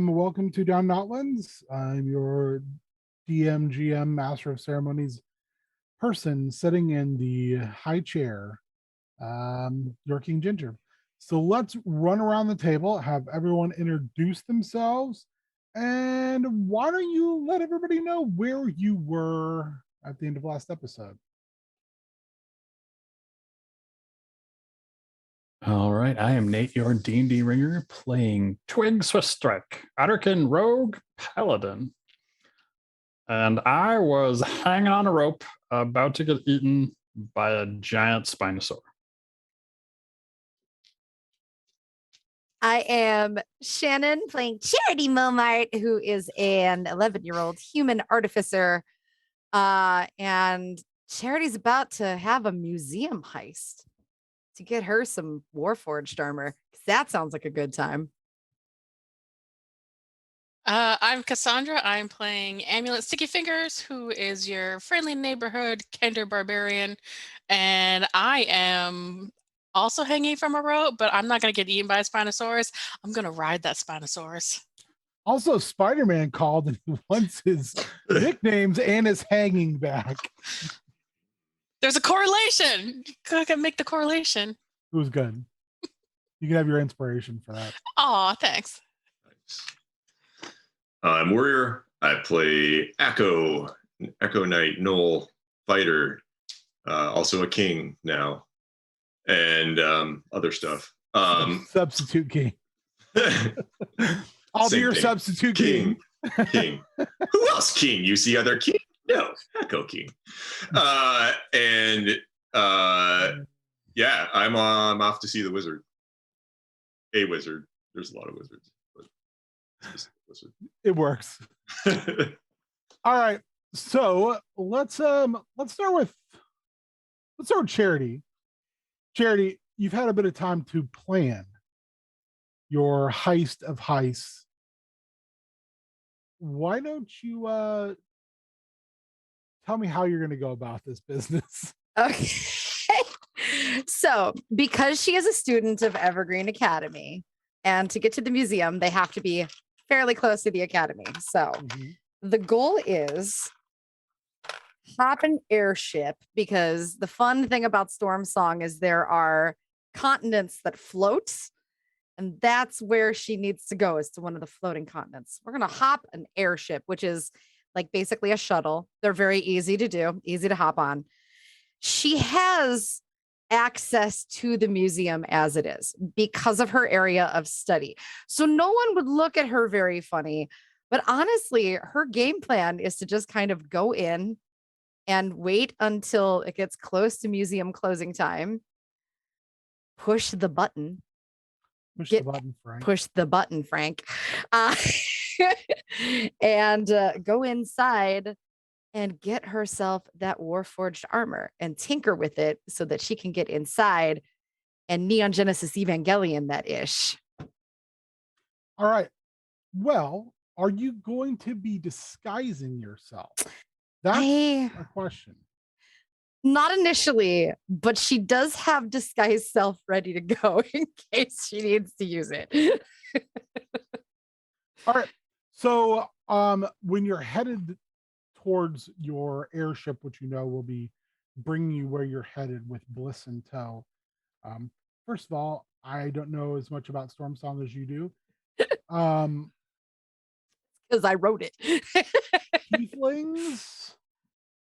Welcome to Down Outlands. I'm your DMGM Master of Ceremonies person sitting in the high chair, your King Ginger. So let's run around the table, have everyone introduce themselves, and why don't you let everybody know where you were at the end of last episode? All right, I am Nate, your D&D ringer, playing Twig Strike, Atterkin Rogue Paladin. And I was hanging on a rope, about to get eaten by a giant Spinosaur. I am Shannon playing Charity Momart, who is an 11-year-old human artificer. And Charity's about to have a museum heist to get her some Warforged armor. That sounds like a good time. I'm Cassandra. I'm playing Amulet Sticky Fingers, who is your friendly neighborhood Kender barbarian. And I am also hanging from a rope, but I'm not going to get eaten by a Spinosaurus. I'm going to ride that Spinosaurus. Also, Spider-Man called and he wants his nicknames and his hanging back. There's a correlation. I can make the correlation. It was good. You can have your inspiration for that. Aw, thanks. I'm Warrior. I play Akko, Echo Knight, Knoll, Fighter, also a king now, and other stuff. Substitute king. I'll be your substitute king. King. Who else king? You see other king? No, Akko king. Yeah, I'm off to see the wizard. A wizard. There's a lot of wizards, but wizard. It works. All right, so let's start with Charity. Charity, you've had a bit of time to plan your heist of heists. Why don't you tell me how you're going to go about this business? Okay. So, because she is a student of Evergreen Academy, and to get to the museum, they have to be fairly close to the academy. So, the goal is hop an airship, because the fun thing about Storm Song is there are continents that float, and that's where she needs to go, is to one of the floating continents. We're going to hop an airship, which is like basically a shuttle. They're very easy to do, easy to hop on. She has access to the museum as it is because of her area of study. So no one would look at her very funny. But honestly, her game plan is to just kind of go in and wait until it gets close to museum closing time. Push the button. Push the button, Frank. Push the button, Frank. And go inside and get herself that Warforged armor and tinker with it so that she can get inside and Neon Genesis Evangelion that ish. All right. Well, are you going to be disguising yourself? That's a question. Not initially, but she does have disguise self ready to go in case she needs to use it. All right. So when you're headed towards your airship, which you know will be bringing you where you're headed with Bliss in tow. First of all, I don't know as much about Storm Song as you do. Because I wrote it. Tieflings?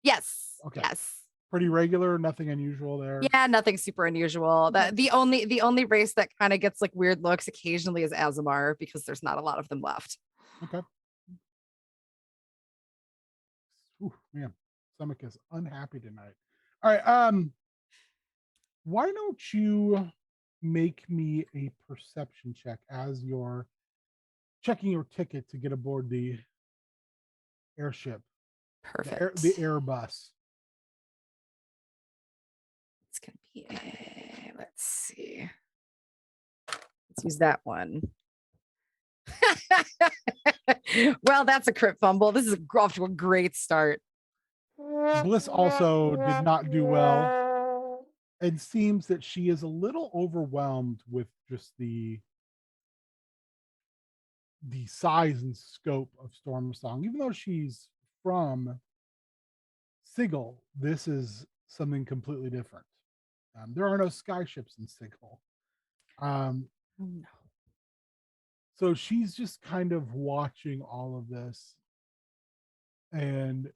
Yes. Okay. Yes. Pretty regular, nothing unusual there. Yeah, nothing super unusual. The only race that kind of gets like weird looks occasionally is Azamar, because there's not a lot of them left. Okay. Ooh, man, stomach is unhappy tonight. All right. Why don't you make me a perception check as you're checking your ticket to get aboard the airship? Perfect. The Airbus. It's gonna be let's see. Let's use that one. Well, that's a crit fumble. This is off to a great start. Bliss also did not do well. It seems that she is a little overwhelmed with just the the size and scope of Storm Song. Even though she's from Sigil, this is something completely different. There are no sky ships in Sigil. No. So she's just kind of watching all of this and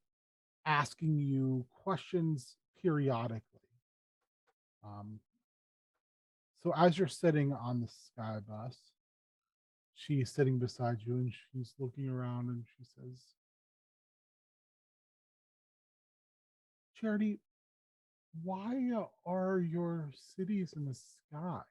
asking you questions periodically. So as you're sitting on the sky bus, she's sitting beside you and she's looking around and she says, Charity, why are your cities in the sky?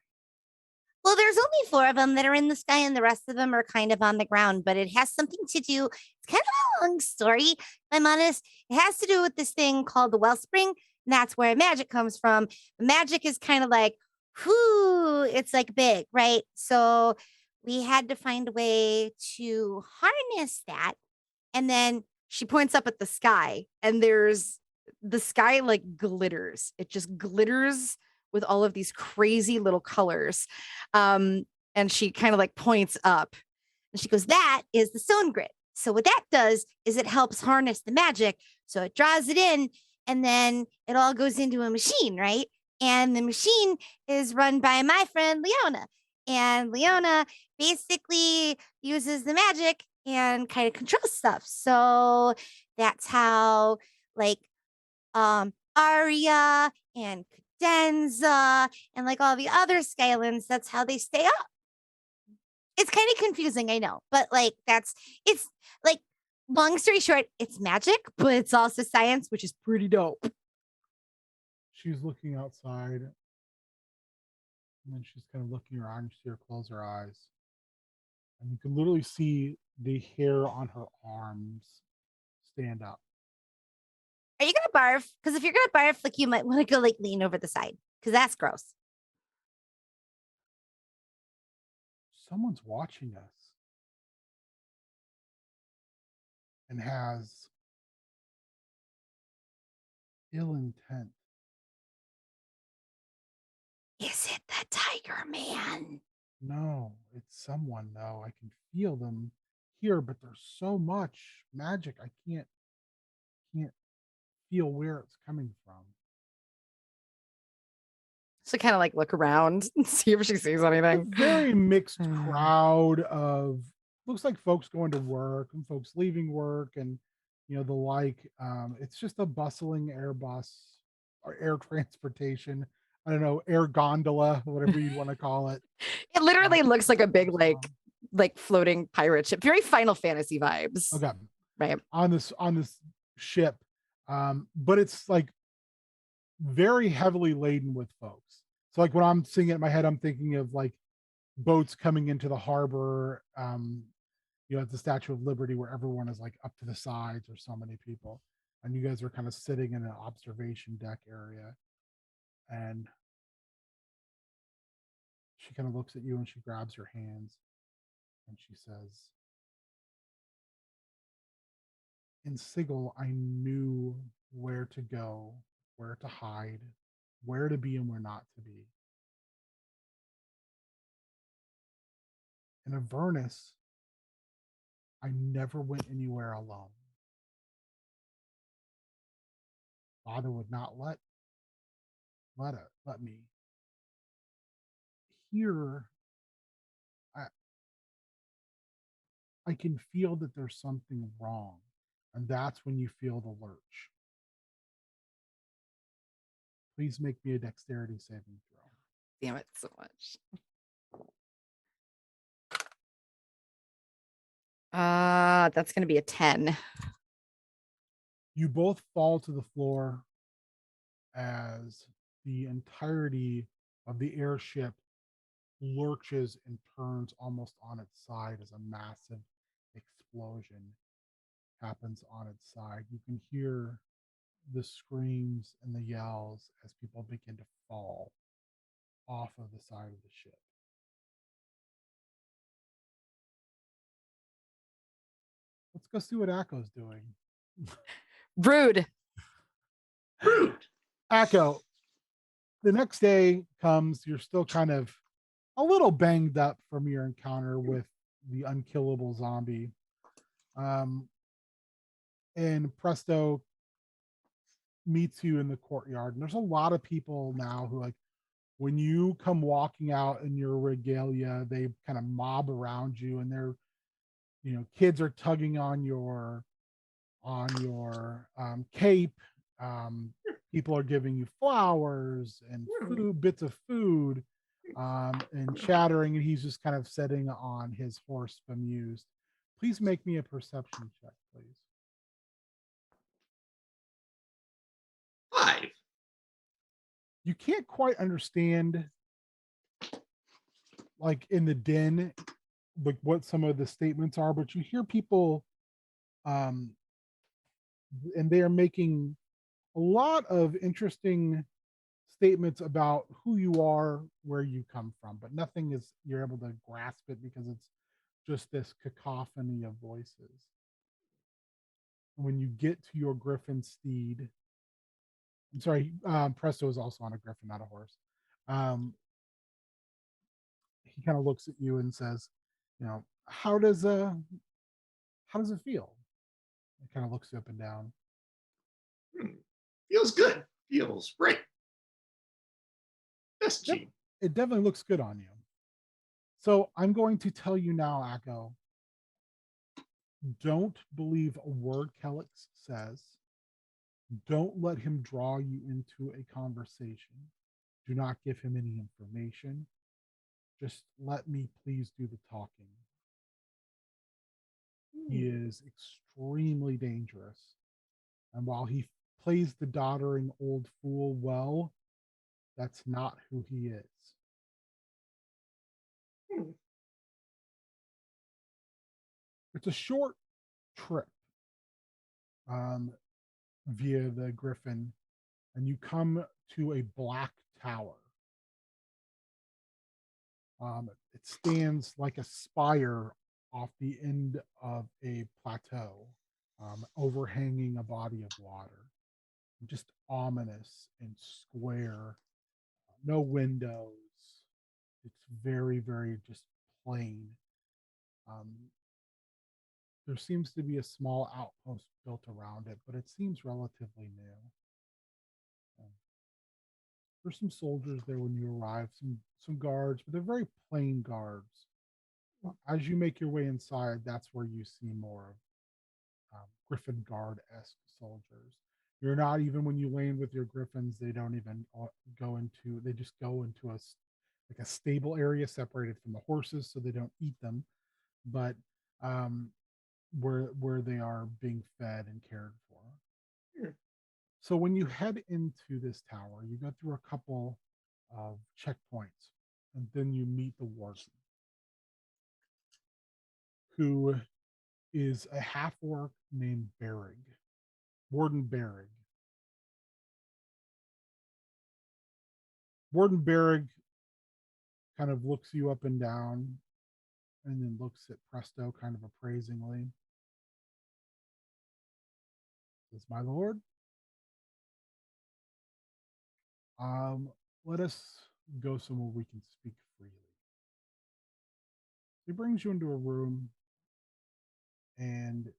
Well, there's only 4 of them that are in the sky, and the rest of them are kind of on the ground. But it has something to do. It's kind of a long story, if I'm honest. It has to do with this thing called the Wellspring, and that's where magic comes from. Magic is kind of like, whoo, it's like big, right? So we had to find a way to harness that. And then she points up at the sky, and there's the sky like glitters. It just glitters with all of these crazy little colors. And she kind of like points up and she goes, that is the stone grid. So what that does is it helps harness the magic. So it draws it in and then it all goes into a machine, right? And the machine is run by my friend Leona. And Leona basically uses the magic and kind of controls stuff. So that's how like Arya and Cadenza and like all the other Skylands, that's how they stay up. It's kind of confusing, I know, but like it's like long story short, it's magic, but it's also science, which is pretty dope. She's looking outside and then she's kind of looking around. You see her close her eyes. And you can literally see the hair on her arms stand up. Are you gonna barf? Because if you're gonna barf, like you might want to go like lean over the side, because that's gross. Someone's watching us and has ill intent. Is it the Tiger Man? No, it's someone though. I can feel them here, but there's so much magic. I can't feel where it's coming from. So kind of like look around and see if she sees anything. Very mixed crowd of looks like folks going to work and folks leaving work and the like. It's just a bustling air bus or air transportation. I don't know, air gondola, whatever you want to call it. It literally looks like a big like floating pirate ship. Very Final Fantasy vibes. Okay. Right. On this ship. But it's like very heavily laden with folks. So like when I'm seeing it in my head, I'm thinking of like boats coming into the harbor, at the Statue of Liberty where everyone is like up to the sides or so many people. And you guys are kind of sitting in an observation deck area. And she kind of looks at you and she grabs your hands and she says, in Sigil, I knew where to go, where to hide, where to be and where not to be. In Avernus, I never went anywhere alone. Father would not let me. Here, I can feel that there's something wrong, and that's when you feel the lurch. Please make me a dexterity saving throw. Damn it so much. That's gonna be a 10. You both fall to the floor as the entirety of the airship lurches and turns almost on its side as a massive explosion happens on its side. You can hear the screams and the yells as people begin to fall off of the side of the ship. Let's go see what Akko's doing. Rude. Rude. Akko, the next day comes, you're still kind of a little banged up from your encounter with the unkillable zombie. And Presto meets you in the courtyard. And there's a lot of people now who, like, when you come walking out in your regalia, they kind of mob around you, and they're, kids are tugging on your cape. People are giving you flowers and food, bits of food, and chattering, and he's just kind of sitting on his horse, bemused. Please make me a perception check, please. 5. You can't quite understand, like, in the den, like, what some of the statements are, but you hear people, and they are making a lot of interesting statements about who you are, where you come from, but nothing is, you're able to grasp it because it's just this cacophony of voices. When you get to your griffin steed, I'm sorry, Presto is also on a griffin, not a horse. He kind of looks at you and says, how does it feel? He kind of looks you up and down. Feels good. Feels right. Yes, Yep, Gene. it definitely looks good on you. So I'm going to tell you now, Akko, don't believe a word Kelix says. Don't let him draw you into a conversation. Do not give him any information. Just let me please do the talking. He is extremely dangerous. And while he plays the doddering old fool well, that's not who he is. It's a short trip via the Griffin, and you come to a black tower. It stands like a spire off the end of a plateau, overhanging a body of water. Just ominous and square, no windows. It's very, very just plain. There seems to be a small outpost built around it, but it seems relatively new. There's some soldiers there when you arrive, some guards, but they're very plain guards. As you make your way inside, that's where you see more of Griffin Guard-esque soldiers. You're not, even when you land with your Griffins, they don't even go into, they just go into a stable area separated from the horses so they don't eat them, but where they are being fed and cared for. So when you head into this tower, you go through a couple of checkpoints, and then you meet the warden, who is a half-orc named Berrig, Warden Berrig. Warden Berrig kind of looks you up and down, and then looks at Presto kind of appraisingly. Says, "My lord, let us go somewhere we can speak freely." He brings you into a room, and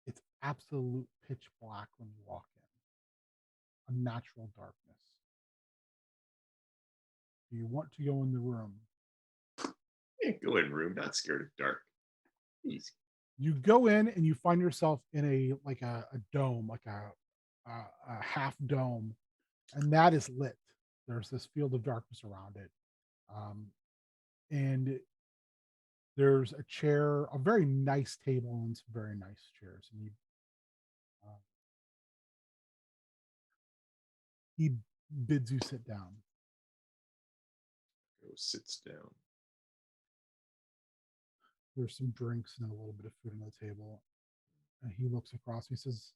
it's absolute pitch black when you walk in, unnatural darkness. Do you want to go in the room? Go in room, not scared of dark. Easy. You go in and you find yourself in a dome, like a half dome, and that is lit. There's this field of darkness around it, and there's a chair, a very nice table, and some very nice chairs. And he bids you sit down. Go sits down. There's some drinks and a little bit of food on the table. And he looks across and he says,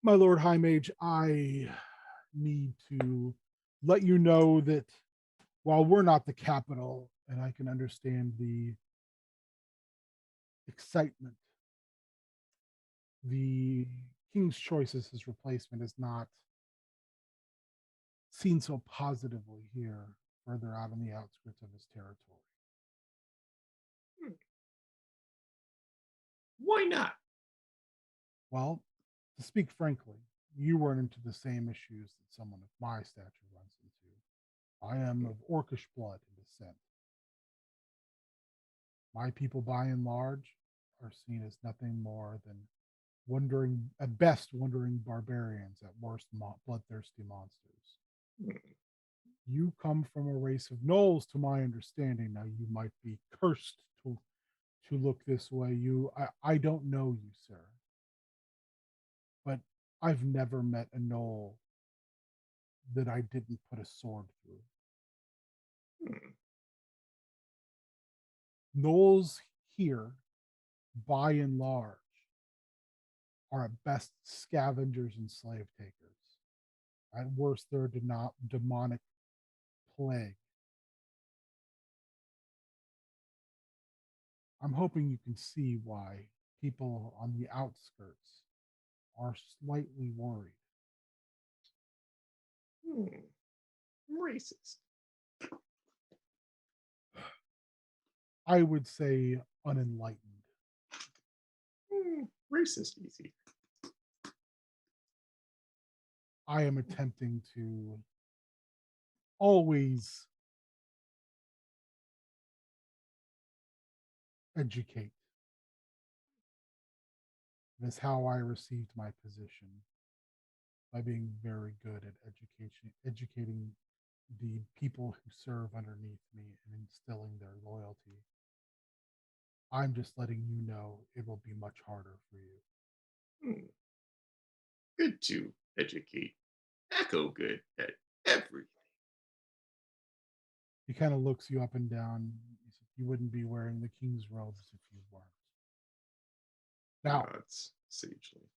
"My Lord High Mage, I need to let you know that while we're not the capital, and I can understand the excitement, the King's Choice as his replacement is not seen so positively here, further out on the outskirts of his territory. Why not? Well, to speak frankly, you run into the same issues that someone of my stature runs into. I am of orcish blood and descent. My people, by and large, are seen as nothing more than wandering, at best, wandering barbarians, at worst, bloodthirsty monsters. Hmm. You come from a race of gnolls, to my understanding. Now, you might be cursed to look this way. I don't know you, sir, but I've never met a gnoll that I didn't put a sword through. Hmm. Gnolls here, by and large, are at best scavengers and slave takers. At worst, they're a demonic plague. I'm hoping you can see why people on the outskirts are slightly worried. Racist. I would say unenlightened. Racist easy. I am attempting to always educate. That's how I received my position, by being very good at educating the people who serve underneath me and instilling their loyalty. I'm just letting you know it will be much harder for you. Good to educate. Akko good at everything. He kind of looks you up and down. He said, you wouldn't be wearing the king's robes if you weren't. Now, It's sagely.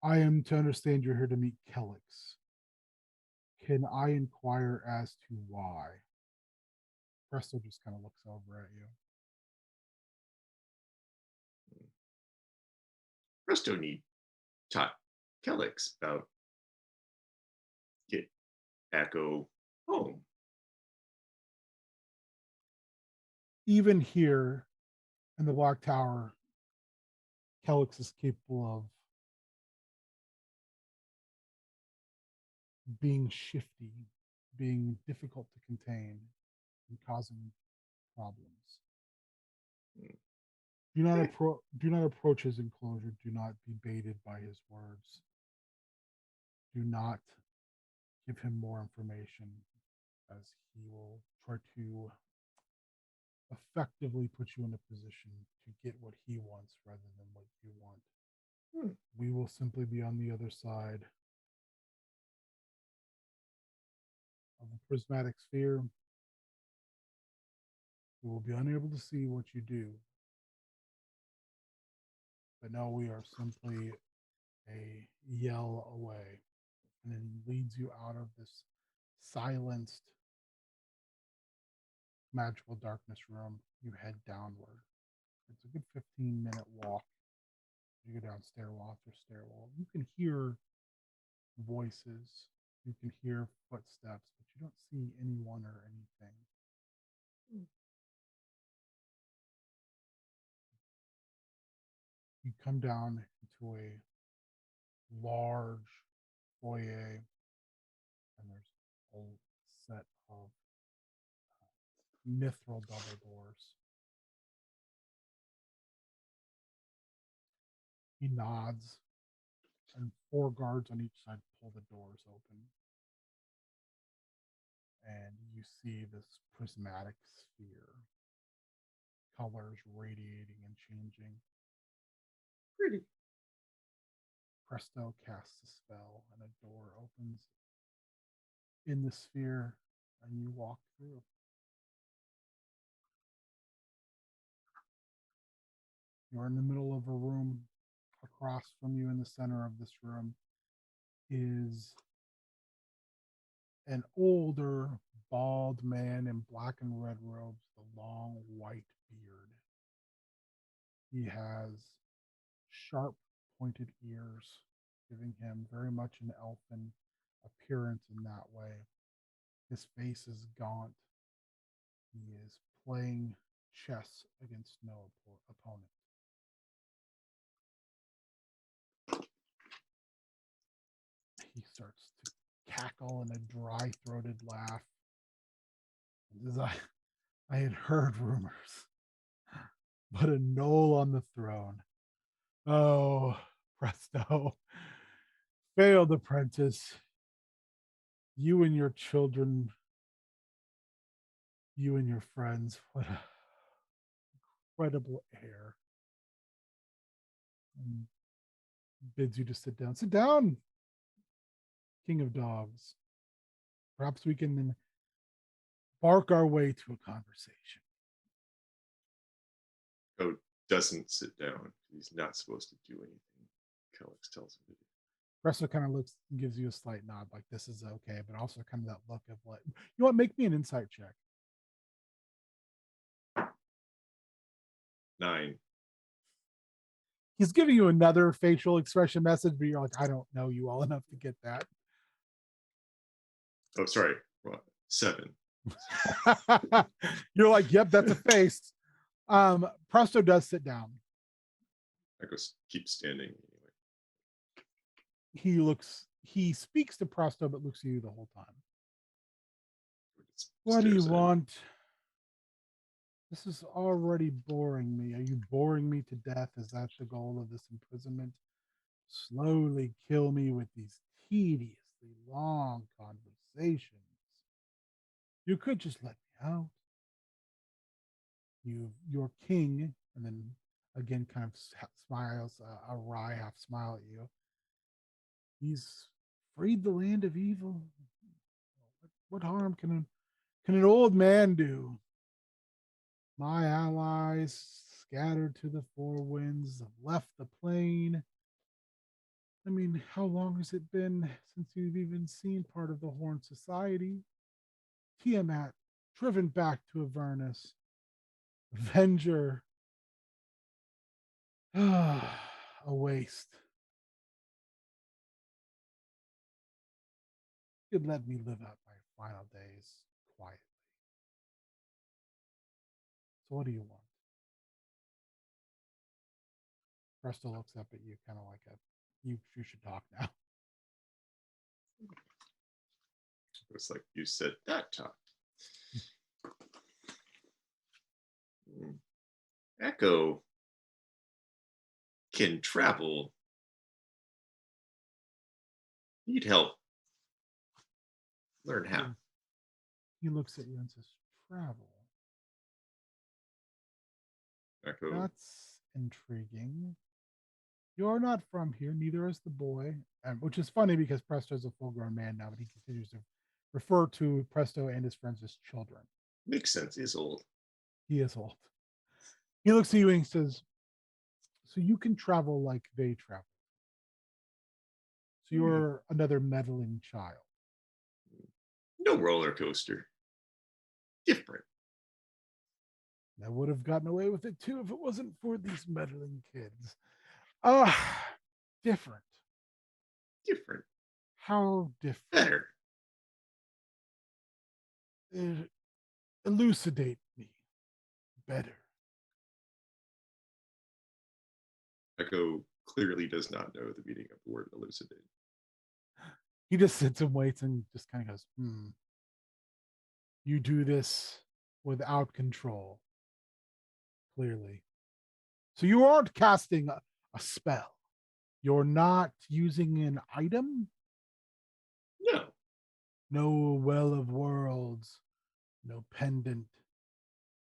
I am to understand you're here to meet Kelix. Can I inquire as to why? Presto just kind of looks over at you. Presto need taught Kelix about get Akko home. Even here in the Black Tower, Kelix is capable of being shifty, being difficult to contain, and causing problems. Do not approach his enclosure. Do not be baited by his words. Do not give him more information, as he will try to effectively put you in a position to get what he wants rather than what you want. We will simply be on the other side of the prismatic sphere. We will be unable to see what you do. But no, we are simply a yell away. And then he leads you out of this silenced magical darkness room. You head downward. It's a good 15-minute walk. You go down stairwell after stairwell. You can hear voices. You can hear footsteps, but you don't see anyone or anything. You come down into a large foyer, and there's a whole set of mithril double doors. He nods, and 4 guards on each side pull the doors open. And you see this prismatic sphere, colors radiating and changing. Pretty. Presto casts a spell, and a door opens in the sphere, and you walk through. You're in the middle of a room. Across from you in the center of this room is an older, bald man in black and red robes, the long white beard. He has sharp, pointed ears, giving him very much an elfin appearance in that way. His face is gaunt. He is playing chess against no opponent. He starts to cackle in a dry-throated laugh. He says, I had heard rumors, but a knoll on the throne. Oh, presto. Failed apprentice. You and your children, you and your friends, what an incredible heir. And bids you to sit down. Sit down, King of Dogs. Perhaps we can bark our way to a conversation. Akko doesn't sit down. He's not supposed to do anything. Kellex tells him to do. Presto kind of looks and gives you a slight nod, like this is okay, but also kind of that look of what, you know what, make me an insight check. 9. He's giving you another facial expression message, but you're like, I don't know you well enough to get that. Oh, sorry. What? 7. You're like, yep, that's a face. Presto does sit down. Akko keeps standing anyway. He speaks to Presto, but looks at you the whole time. Just What do you stares at him. want? This is already boring me. Are you boring me to death? Is that the goal of this imprisonment? Slowly kill me with these tediously long conversations. You could just let me out. Your king, and then again kind of smiles, a wry half smile at you. He's freed the land of evil. What harm can an old man do? My allies scattered to the four winds have left the plain. I mean, how long has it been since you've even seen part of the Horn Society? Tiamat driven back to Avernus. Avenger. A waste. You'd let me live out my final days quietly. So what do you want? Presto looks up at you kind of like you should talk now. It's like you said that talk. Akko can travel. Need help. Learn how. He looks at you and says, travel. Akko. That's intriguing. You're not from here, neither is the boy. Which is funny because Presto's a full-grown man now, but he continues to refer to Presto and his friends as children. Makes sense. He's old. He is old. He looks at you and he says, so you can travel like they travel. So you're another meddling child. No roller coaster. Different. I would have gotten away with it too if it wasn't for these meddling kids. Different. Different. How different? Better. Elucidate me better. Akko clearly does not know the meaning of the word elucidate. He just sits and waits and just kind of goes, You do this without control. Clearly. So you aren't casting a spell. You're not using an item. No. No well of worlds. No pendant.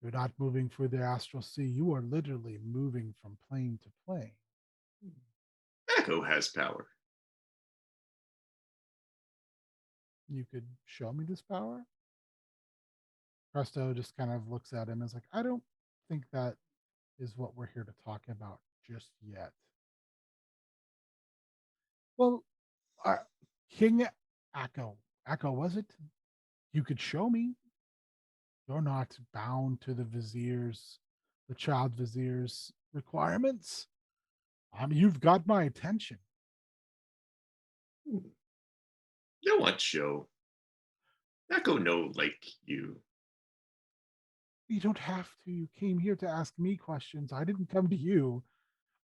You're not moving through the astral sea. You are literally moving from plane to plane. Akko has power. You could show me this power? Presto just kind of looks at him and is like, I don't think that is what we're here to talk about just yet. Well, King Akko, was it? You could show me. You're not bound to the child vizier's requirements. You've got my attention. No one show. Akko no like you. You don't have to. You came here to ask me questions. I didn't come to you.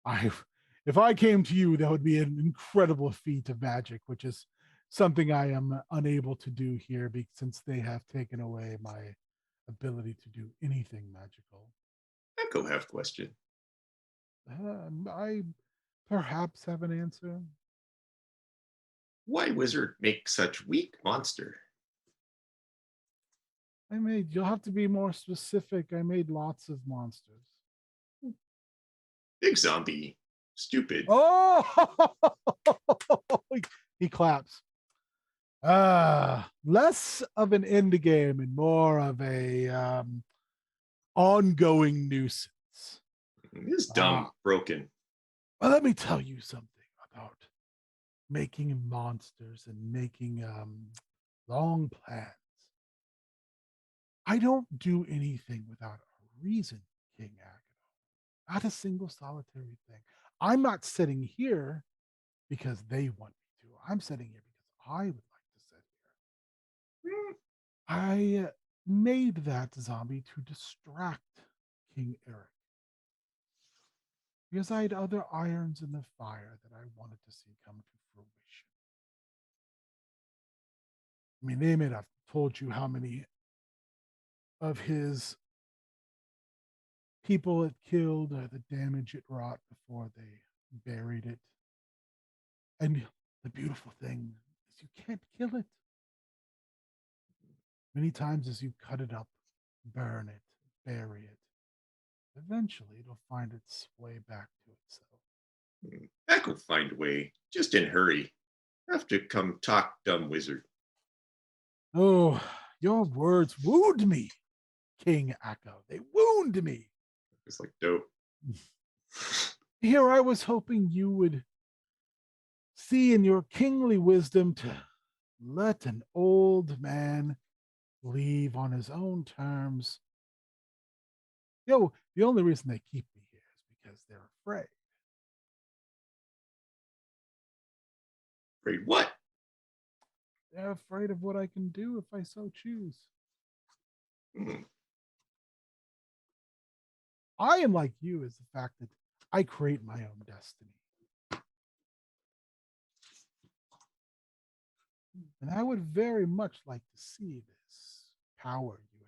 I, if I came to you, that would be an incredible feat of magic, which is something I am unable to do here since they have taken away my ability to do anything magical. Akko have question. I perhaps have an answer. Why wizard make such weak monster? You'll have to be more specific. I made lots of monsters. Big zombie. Stupid. Oh, he claps. Less of an end game and more of a ongoing nuisance. This dumb, broken. Well, let me tell you something about making monsters and making long plans. I don't do anything without a reason, King Akko. Not a single solitary thing. I'm not sitting here because they want me to. I'm sitting here because I would like to sit here. I made that zombie to distract King Eric because I had other irons in the fire that I wanted to see come to fruition. I mean, they may have told you how many of his people it killed, the damage it wrought before they buried it. And the beautiful thing is you can't kill it. Many times as you cut it up, burn it, bury it, eventually it'll find its way back to itself. Akko find a way. Just in hurry. Have to come talk, dumb wizard. Oh, your words wound me, King Akko. They wound me. It's like dope. Here I was hoping you would see in your kingly wisdom to let an old man leave on his own terms. The only reason they keep me here is because they're afraid. Afraid what? They're afraid of what I can do if I so choose. I am like you is the fact that I create my own destiny. And I would very much like to see this power you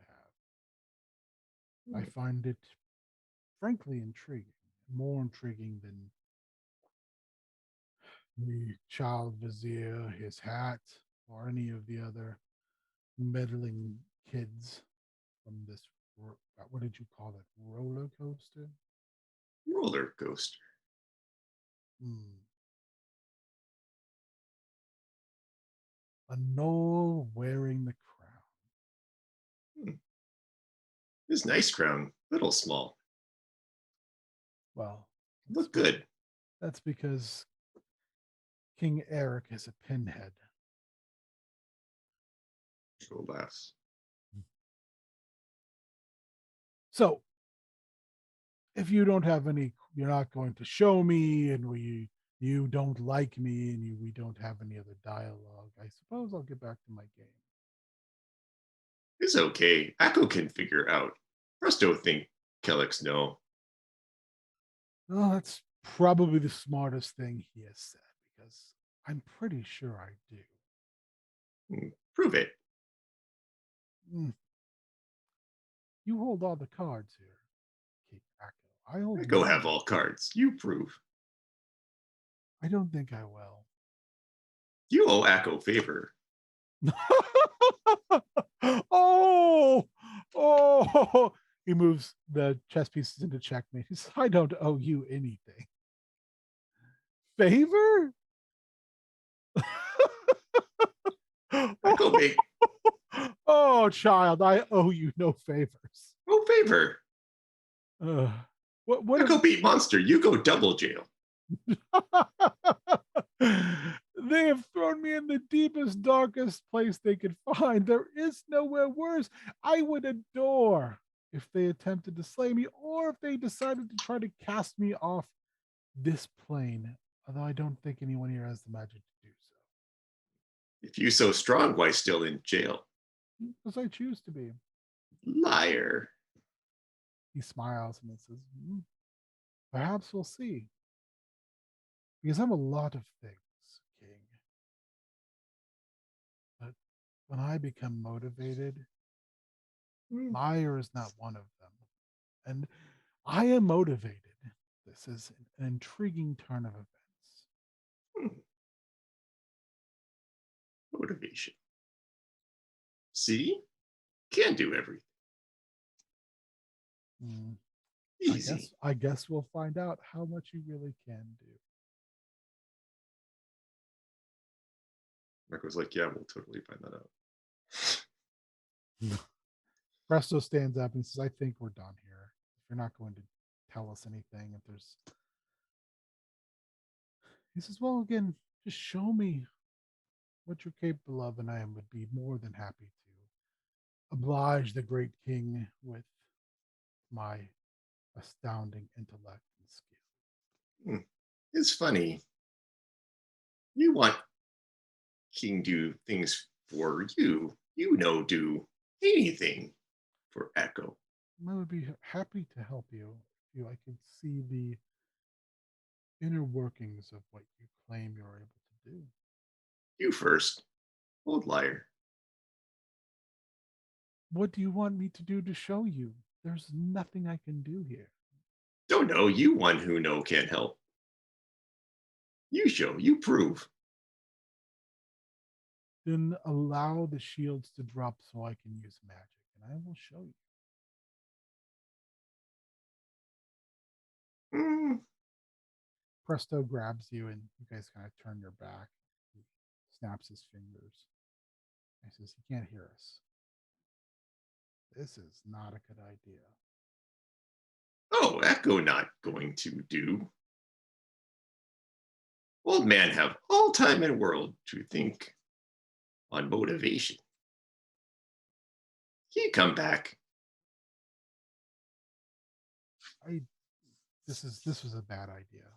have. I find it frankly intriguing, more intriguing than the child vizier, his hat, or any of the other meddling kids from this, what did you call it? Roller coaster? Roller coaster. A knoll wearing the crown. This nice crown, little small. Well, look good. That's because King Eric is a pinhead. So laughs. So, if you don't have any, you're not going to show me, and you don't like me, and we don't have any other dialogue, I suppose I'll get back to my game. It's okay. Akko can figure out. Presto think Kellex know. Well, that's probably the smartest thing he has said, because I'm pretty sure I do. Prove it. You hold all the cards here, King Akko. I hold. Akko have all cards. You prove. I don't think I will. You owe Akko favor. Oh! He moves the chess pieces into checkmate. He says, I don't owe you anything. Favor? Akko make. Oh, child, I owe you no favors. No favor. What Akko beat monster. You go double jail. They have thrown me in the deepest, darkest place they could find. There is nowhere worse. I would adore if they attempted to slay me, or if they decided to try to cast me off this plane. Although I don't think anyone here has the magic to do so. If you so strong, why still in jail? Because I choose to be. Liar. He smiles and he says, "Hmm, perhaps we'll see. Because I'm a lot of things, King. But when I become motivated, liar is not one of them. And I am motivated. This is an intriguing turn of events. Hmm, motivation. See? Can't do everything. Hmm, Easy. I guess we'll find out how much you really can do. Marco's like, yeah, we'll totally find that out. Presto stands up and says, I think we're done here. If you're not going to tell us anything, if there's. He says, well, again, just show me what you're capable of, and I would be more than happy to oblige the great king with my astounding intellect and skill. It's funny. You want King do things for you. You know, do anything for Echo. I would be happy to help you if I could see the inner workings of what you claim you're able to do. You first, old liar. What do you want me to do to show you? There's nothing I can do here. Don't know. You one who know can't help. You show. You prove. Then allow the shields to drop so I can use magic, and I will show you. Mm, Presto grabs you, and you guys kind of turn your back. He snaps his fingers. He says, he can't hear us. This is not a good idea. oh, Echo not going to do. Old man have all time in world to think on motivation. He come back. This was a bad idea.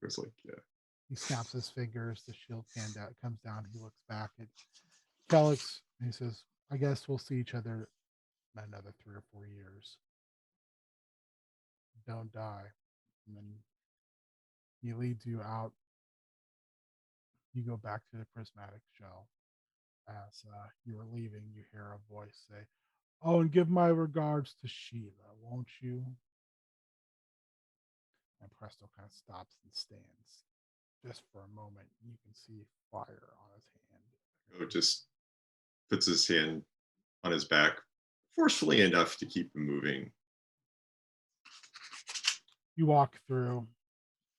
It's like, yeah. He snaps his fingers. The shield comes down. He looks back at Calyx and he says, I guess we'll see each other in another 3 or 4 years. Don't die. And then he leads you out. You go back to the prismatic shell. As you are leaving, you hear a voice say, oh, and give my regards to Sheila, won't you? And Presto kind of stops and stands. Just for a moment, you can see fire on his hand. Echo just puts his hand on his back, forcefully enough to keep him moving. You walk through.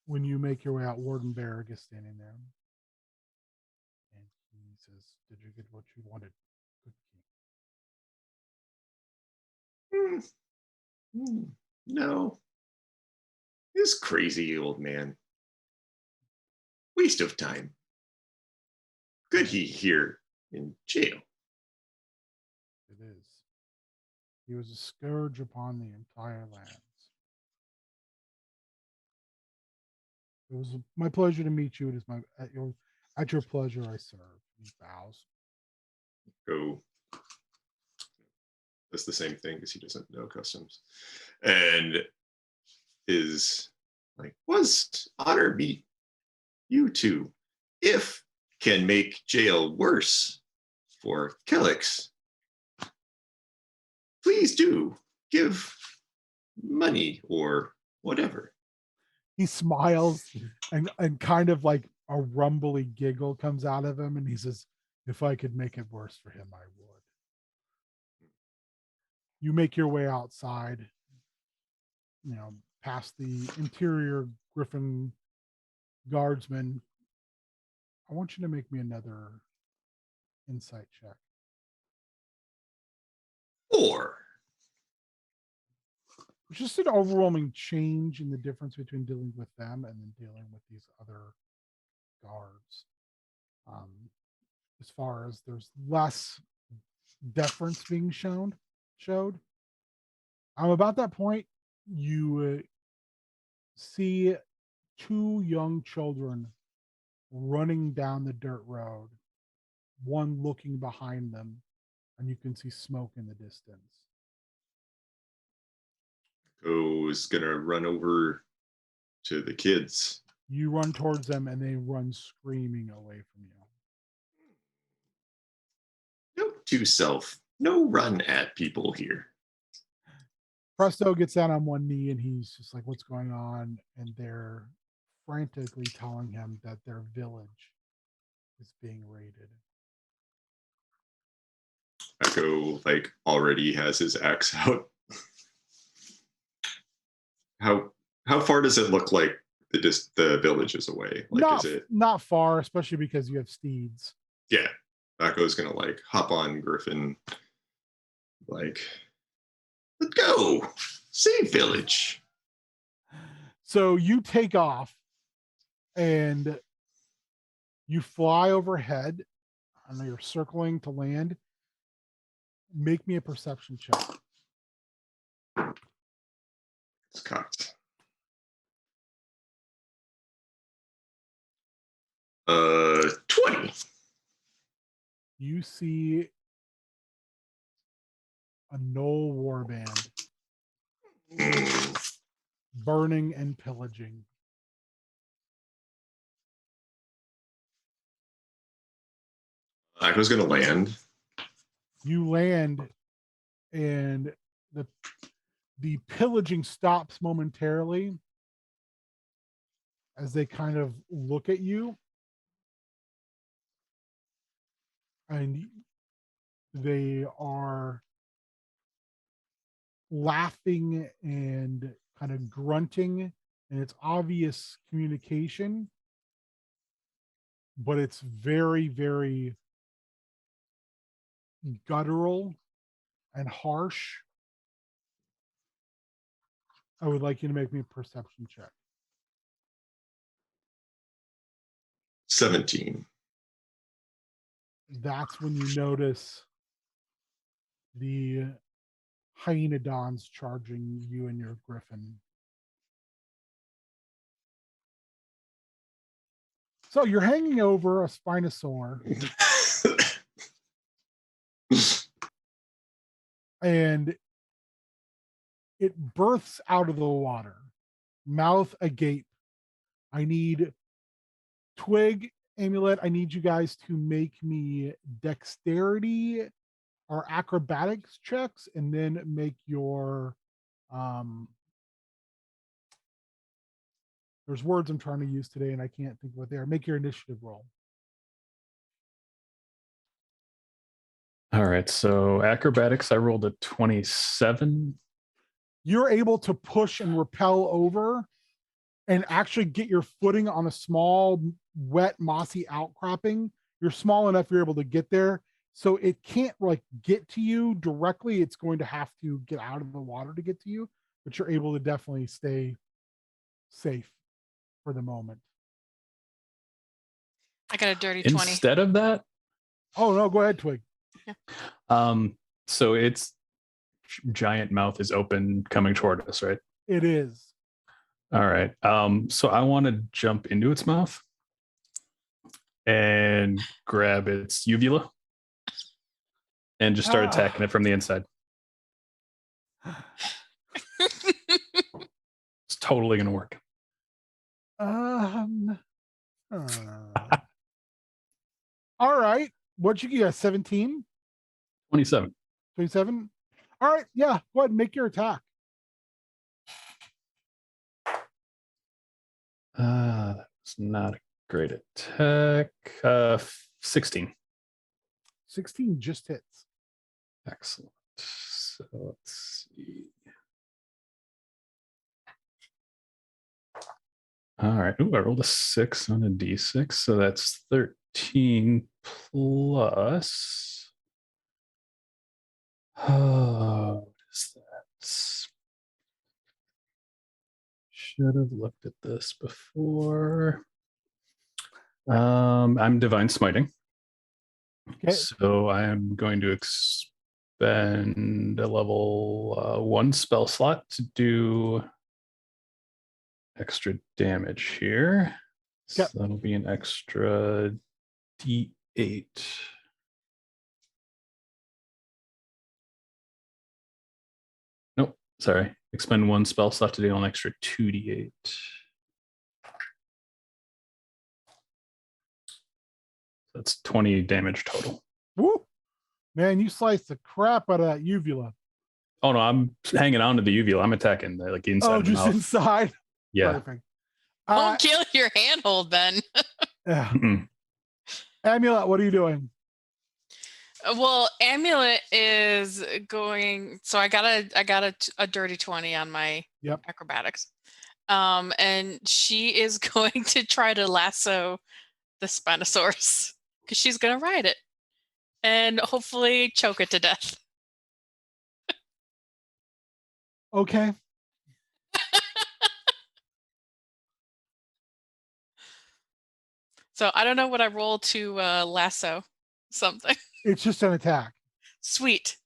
When you make your way out, Warden Berg is standing there. And he says, did you get what you wanted? Good king. No. This crazy old man. Waste of time. Good he here in jail. It is. He was a scourge upon the entire lands. It was my pleasure to meet you. It is at your pleasure I serve. He bows. Go. That's the same thing because he doesn't know customs. And is like, was honor meet you two. If can make jail worse for Calyx, please do give money or whatever. He smiles and kind of like a rumbly giggle comes out of him, and he says, if I could make it worse for him, I would. You make your way outside, past the interior Griffin guardsman. I want you to make me another insight check. 4. It's just an overwhelming change in the difference between dealing with them and then dealing with these other guards. As far as there's less deference being showed. About that point, you see 2 young children running down the dirt road, one looking behind them, and you can see smoke in the distance. Akko is gonna run over to the kids. You run towards them and they run screaming away from you. Note to self: no run at people here. Presto gets down on one knee and he's just like, what's going on? And they're frantically telling him that their village is being raided. Akko like already has his axe out. How far does it look like the village is away? Like, Not, is it? not far, especially because you have steeds. Yeah, Akko's gonna like hop on Griffin, like, let's go save village. So you take off and you fly overhead. I know you're circling to land. Make me a perception check. It's cocked. 20. You see a Knoll warband burning and pillaging. Akko's gonna land. You land and the pillaging stops momentarily as they kind of look at you, and they are laughing and kind of grunting, and it's obvious communication, but it's very, very guttural and harsh. I would like you to make me a perception check. 17. That's when you notice the hyenodons charging you and your griffin. So you're hanging over a Spinosaur, and it births out of the water, mouth agape. I need Twig, Amulet, I need you guys to make me dexterity or acrobatics checks, and then make your there's words I'm trying to use today and I can't think of what they are. Make your initiative roll. All right. So acrobatics, I rolled a 27. You're able to push and rappel over and actually get your footing on a small, wet, mossy outcropping. You're small enough you're able to get there. So it can't like get to you directly. It's going to have to get out of the water to get to you, but you're able to definitely stay safe for the moment. I got a dirty 20. Instead of that, Oh no, go ahead, Twig. so its giant mouth is open coming toward us, right? It is. All right. So I want to jump into its mouth and grab its uvula and just start attacking it from the inside. It's totally gonna work. All right. What'd you get? 17? 27. 27? All right. Yeah. Go ahead and make your attack. That's not a great attack. 16. 16 just hits. Excellent. So let's see. All right. Ooh, I rolled a 6 on a d6. So that's 13 plus. Oh, what is that? Should have looked at this before. I'm divine smiting. Okay. So I am going to expend a level 1 spell slot to do extra damage here. So Yep. that'll be an extra d8. Nope, Sorry. Expend 1 spell slot to deal an extra 2d8. That's 20 damage total. Woo! Man, you sliced the crap out of that uvula. Oh no, I'm hanging on to the uvula. I'm attacking the inside Oh, of the just mouth. inside. Yeah. Perfect. Don't kill your handhold then. Yeah. Mm-mm. Amulet, what are you doing? Well, Amulet is going. So I got a dirty 20 on my Yep. acrobatics. And she is going to try to lasso the Spinosaurus because she's going to ride it and hopefully choke it to death. Okay. So I don't know what I roll to lasso something. It's just an attack. Sweet.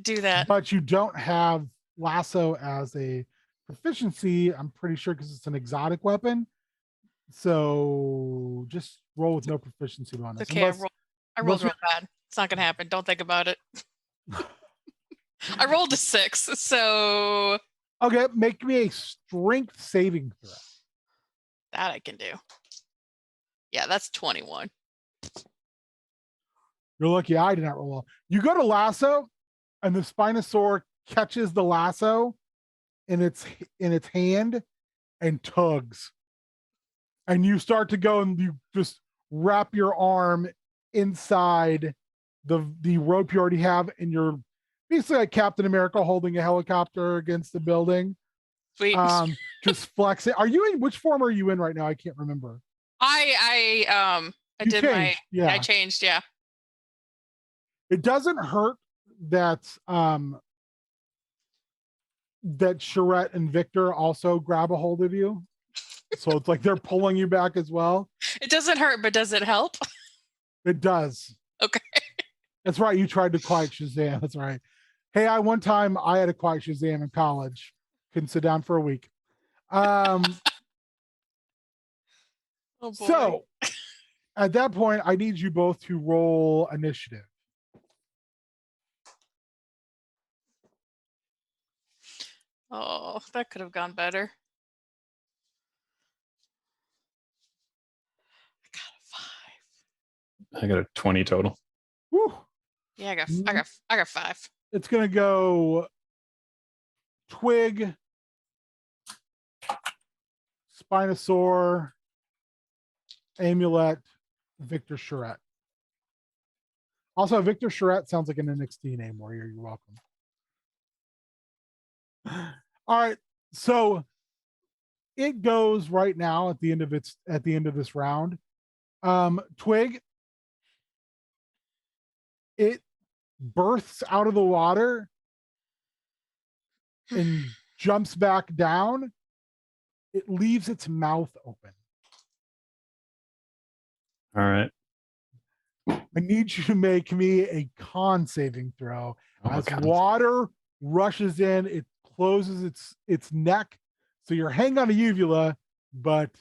Do that. But you don't have lasso as a proficiency, I'm pretty sure, because it's an exotic weapon. So just roll with no proficiency bonus. It's okay. Unless, I rolled unless real bad. It's not going to happen. Don't think about it. I rolled a 6. So okay, make me a strength saving throw. that I can do. Yeah, that's 21. You're lucky I did not roll well. You go to lasso, and the Spinosaur catches the lasso in its hand and tugs. And you start to go and you just wrap your arm inside the rope you already have, and you're basically like Captain America holding a helicopter against the building. Sweet. Just flex it. Are you in which form are you in right now? I can't remember. I You did changed, yeah. I changed, yeah. It doesn't hurt that that Charette and Victor also grab a hold of you. So it's like they're pulling you back as well. It doesn't hurt, but does it help? It does. Okay. That's right. You tried to quiet Shazam. That's right. Hey, one time I had a quiet Shazam in college. Couldn't sit down for a week. Oh boy. So at that point, I need you both to roll initiative. Oh, that could have gone better. I got a 5. I got a 20 total. Woo. Yeah, I got 5. It's gonna go Twig, Spinosaur, Amulet, Victor Charette. Also, Victor Charette sounds like an NXT name, Warrior. You're welcome. All right, so it goes right now at the end of this round. Twig, it bursts out of the water and jumps back down. It leaves its mouth open. All right. I need you to make me a con saving throw. As God. water rushes in, it closes its neck. So you're hanging on a uvula, but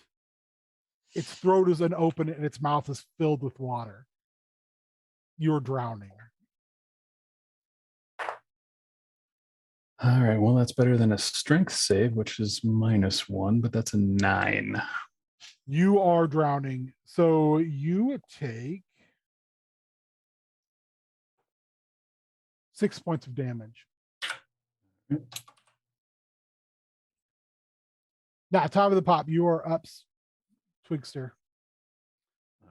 its throat is open and its mouth is filled with water. You're drowning. All right. Well, that's better than a strength save, which is -1, but that's a 9. You are drowning. So you take 6 points of damage. Now, top of the pop, you are up, Twigster.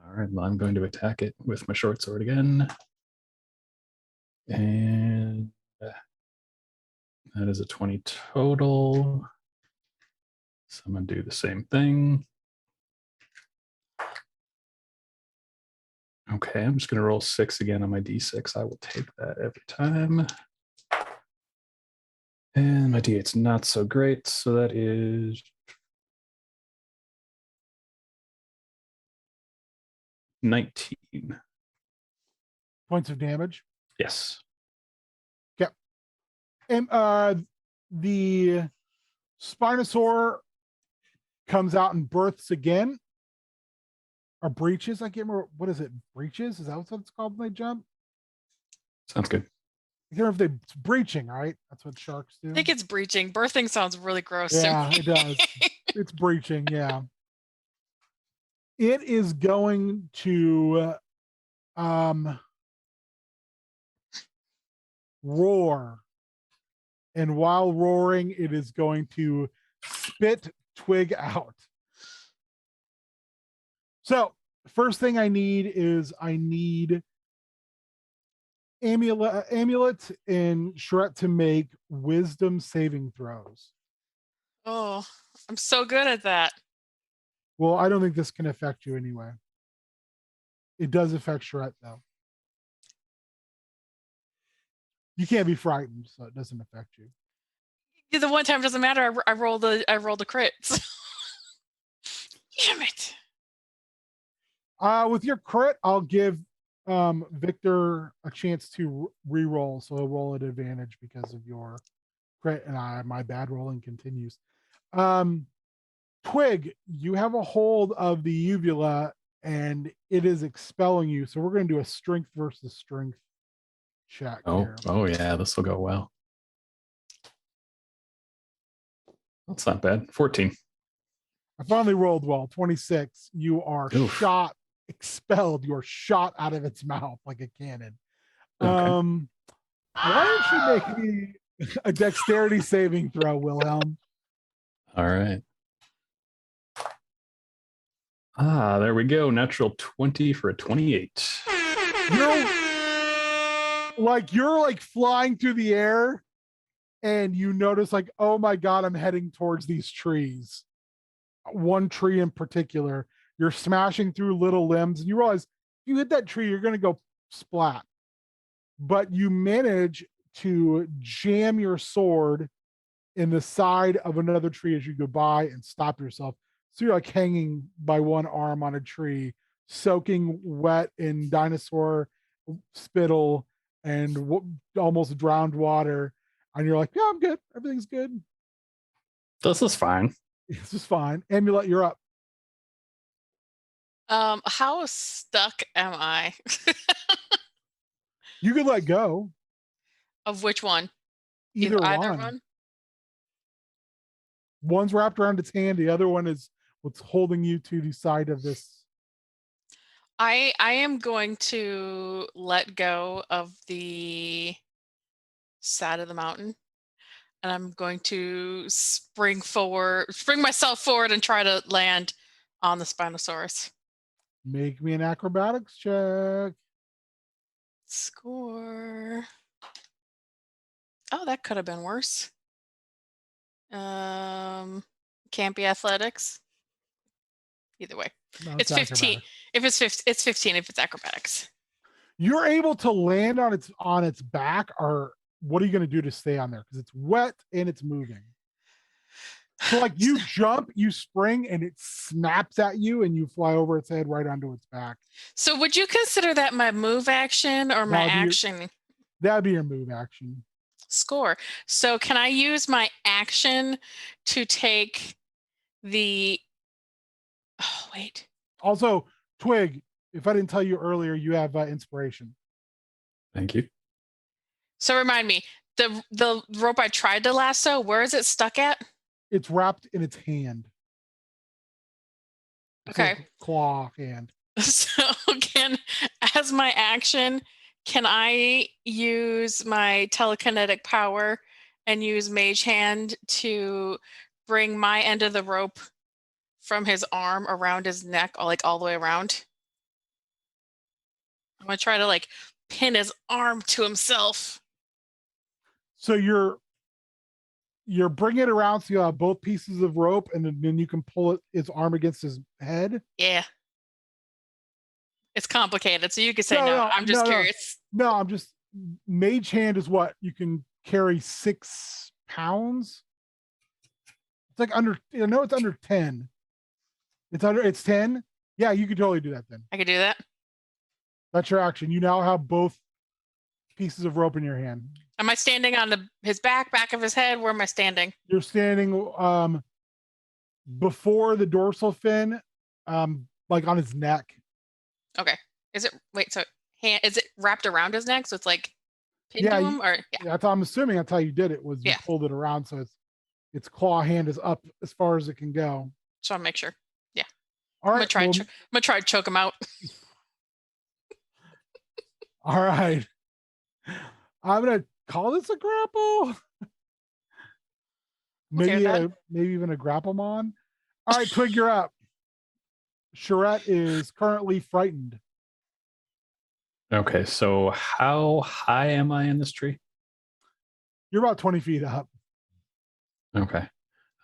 All right. Well, I'm going to attack it with my short sword again. And that is a 20 total. So I'm going to do the same thing. Okay, I'm just going to roll 6 again on my d6. I will take that every time. And my d8's not so great, so that is 19. Points of damage. Yes. And the Spinosaur comes out and births again. Or breaches. I can't remember. What is it? Breaches? Is that what it's called when they jump? Sounds good. I can't remember if it's breaching, right? That's what sharks do. I think it's breaching. Birthing sounds really gross to Yeah, me. it does. It's breaching. Yeah. It is going to roar. And while roaring, it is going to spit Twig out. So, first thing I need is Amulet and Shret to make wisdom saving throws. Oh, I'm so good at that. Well, I don't think this can affect you anyway. It does affect Shret though. You can't be frightened, so it doesn't affect you. Yeah, the one time doesn't matter. I rolled a crit. So. Damn it. With your crit, I'll give Victor a chance to re-roll, so he'll roll at advantage because of your crit, and my bad rolling continues. Twig, you have a hold of the uvula, and it is expelling you. So we're going to do a strength versus strength check here. Oh yeah, this will go well. That's not bad. 14. I finally rolled well. 26. You are Oof. expelled. You are shot out of its mouth like a cannon. Okay. Why don't you make me a dexterity saving throw, Wilhelm? All right. There we go. Natural 20 for a 28. You're like flying through the air, and you notice like, oh my God, I'm heading towards these trees. One tree in particular. You're smashing through little limbs, and you realize if you hit that tree, you're going to go splat. But you manage to jam your sword in the side of another tree as you go by and stop yourself. So you're like hanging by one arm on a tree, soaking wet in dinosaur spittle and almost drowned water. And you're like, yeah, I'm good. Everything's good. This is fine. This is fine. Amulet, you're up. How stuck am I? You could let go. Of which one? Either Either one. One's wrapped around its hand. The other one is what's holding you to the side of this. I am going to let go of the side of the mountain, and I'm going to spring myself forward and try to land on the Spinosaurus. Make me an acrobatics check. Score. Oh, that could have been worse. Can't be athletics. Either way. No, It's 15. acrobatics. If it's 15, it's 15 if it's acrobatics. You're able to land on its back, or what are you going to do to stay on there? Because it's wet and it's moving. So like you jump, you spring, and it snaps at you, and you fly over its head right onto its back. So would you consider that my move action or my action? That'd be your move action. Score. So can I use my action to take the... Oh, wait. Also, Twig, if I didn't tell you earlier, you have inspiration. Thank you. So remind me, the rope I tried to lasso, where is it stuck at? It's wrapped in its hand. Okay. Claw hand. So as my action, can I use my telekinetic power and use Mage Hand to bring my end of the rope from his arm around his neck, all the way around? I'm gonna try to pin his arm to himself. So you're bringing it around so you have both pieces of rope, and then you can pull his arm against his head. Yeah. It's complicated, so you could say no. I'm just curious. No, I'm just... Mage Hand is what? You can carry 6 pounds? It's like under... I know it's under 10. It's 10? Yeah, you could totally do that then. I could do that? That's your action. You now have both pieces of rope in your hand. Am I standing on his back of his head? Where am I standing? You're standing before the dorsal fin, like on his neck. Okay. Is it... Wait, so... Is it wrapped around his neck? So it's like... pinned Yeah, to you- him? Or yeah. That's I'm assuming that's how you did it. Was you Yeah. pulled it around so its claw hand is up as far as it can go. So I'll make sure. All I'm right. gonna well, I'm gonna try to choke him out. all right. I'm gonna call this a grapple. Okay with that. Maybe even a grapplemon. All right, Twig, you're up. Charette is currently frightened. Okay, so how high am I in this tree? You're about 20 feet up. Okay.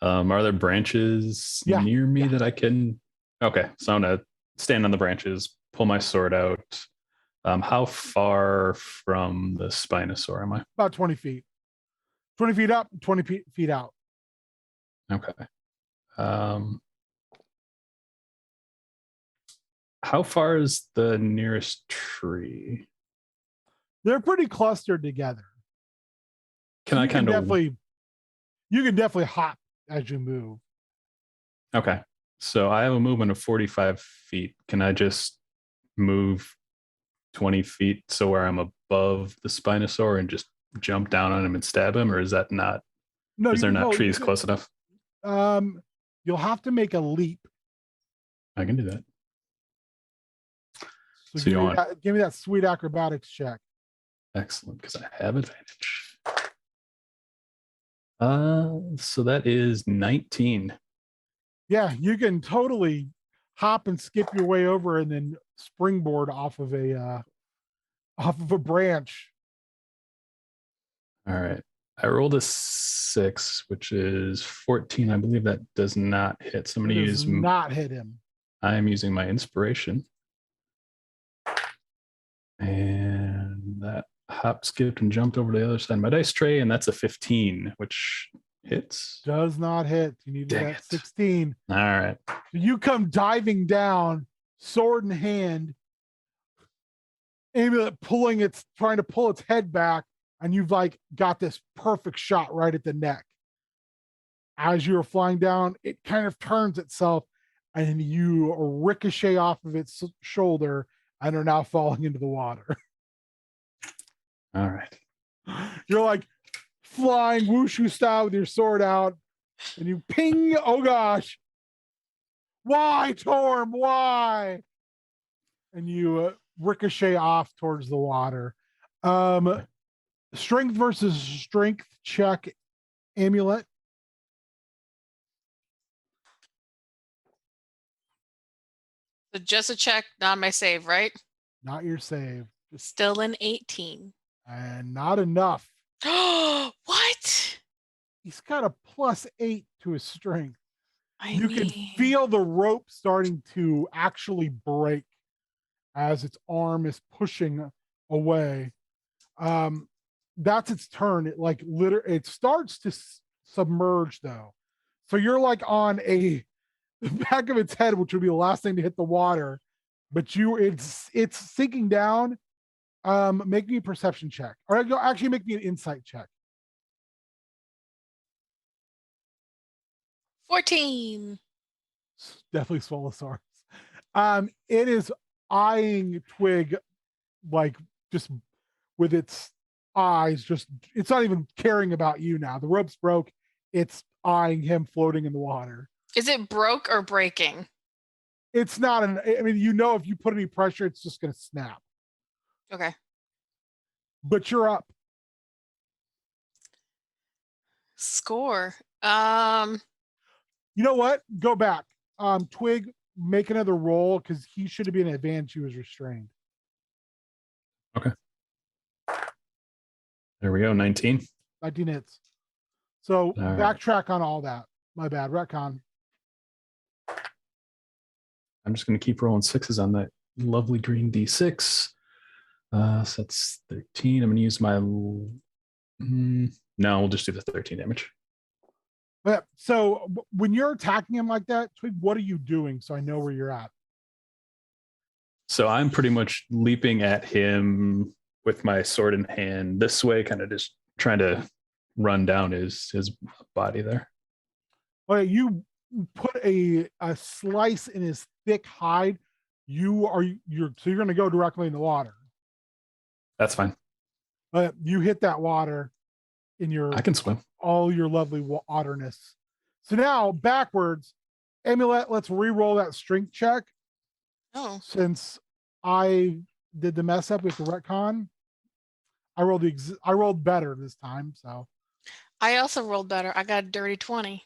Are there branches Yeah, near me yeah. that I can? Okay, so I'm gonna stand on the branches, pull my sword out. How far from the Spinosaur am I? About 20 feet. 20 feet up, 20 feet out. Okay. How far is the nearest tree? They're pretty clustered together. Can I kind of? You can definitely hop as you move. Okay, so I have a movement of 45 feet. Can I just move 20 feet so where I'm above the Spinosaur and just jump down on him and stab him, or is that not? No, Is there not you trees can- close enough? You'll have to make a leap. I can do that. So, So you want- give me that sweet acrobatics check. Excellent, because I have advantage. So that is 19. Yeah, you can totally hop and skip your way over and then springboard off of a branch. All right. I rolled a 6, which is 14. I believe that does not hit. So I'm It going to does use. not hit him. I'm using my inspiration. And that hop, skipped, and jumped over to the other side of my dice tray, and that's a 15, which hits. Does not hit. You need Dang that it. 16. All right. You come diving down, sword in hand, Amulet trying to pull its head back, and you've got this perfect shot right at the neck. As you're flying down, it kind of turns itself, and you ricochet off of its shoulder and are now falling into the water. All right. You're flying wushu style with your sword out, and you ping. Oh gosh. Why, Torm? Why? And you ricochet off towards the water. Strength versus strength check, Amulet. So just a check, not my save, right? Not your save. Still an 18. And not enough. What? He's got a +8 to his strength. I Can mean, feel the rope starting to actually break as its arm is pushing away. That's its turn. It starts to submerge though. So you're on the back of its head, which would be the last thing to hit the water, but it's sinking down. Make me a perception check, or actually make me an insight check. 14. Definitely Swallosaurus. It is eyeing Twig just with its eyes. It's not even caring about you now. The rope's broke. It's eyeing him floating in the water. Is it broke or breaking? It's not if you put any pressure, it's just going to snap. Okay. But you're up. Score. You know what? Go back. Twig, make another roll because he should have been an advantage. He was restrained. There we go. 19. 19 hits. So All right. backtrack on all that. My bad. Retcon. I'm just going to keep rolling 6s on that lovely green D6. So that's 13. I'm going to use my. No, we'll just do the 13 damage. But so when you're attacking him like that, Twig, what are you doing? So I know where you're at. So I'm pretty much leaping at him with my sword in hand this way, kind of just trying to run down his body there. Well, you put a slice in his thick hide. So you're going to go directly in the water. That's fine. But you hit that water in your I can swim. all your lovely waterness. So now backwards, Amulet, let's re-roll that strength check. Oh, Since I did the mess up with the retcon, I rolled better this time, so I also rolled better. I got a dirty 20.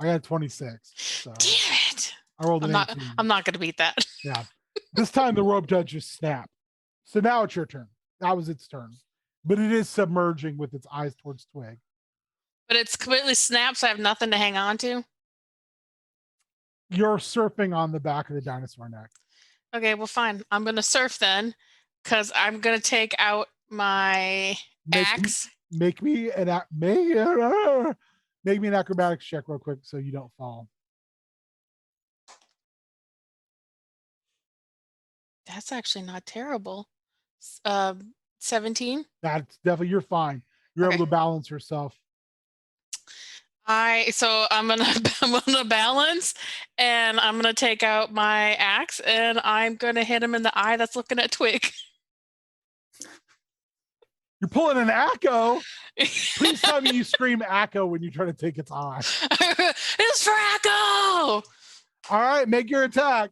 I got a 26. So Damn it. I rolled an I'm not 18. I'm not gonna beat that. Yeah. This time the rope does just snap. So now it's your turn. That was its turn. But it is submerging with its eyes towards Twig. But it's completely snapped, so I have nothing to hang on to. You're surfing on the back of the dinosaur neck. Okay, well fine. I'm gonna surf then, because I'm gonna take out my axe. Make me an acrobatics check real quick so you don't fall. That's actually not terrible. 17. That's definitely you're fine. You're Okay. able to balance yourself. So I'm gonna balance, and I'm gonna take out my axe, and I'm gonna hit him in the eye that's looking at Twig. You're pulling an Akko. Please tell me you scream Akko when you try to take its eye. It's for Akko! All right, make your attack.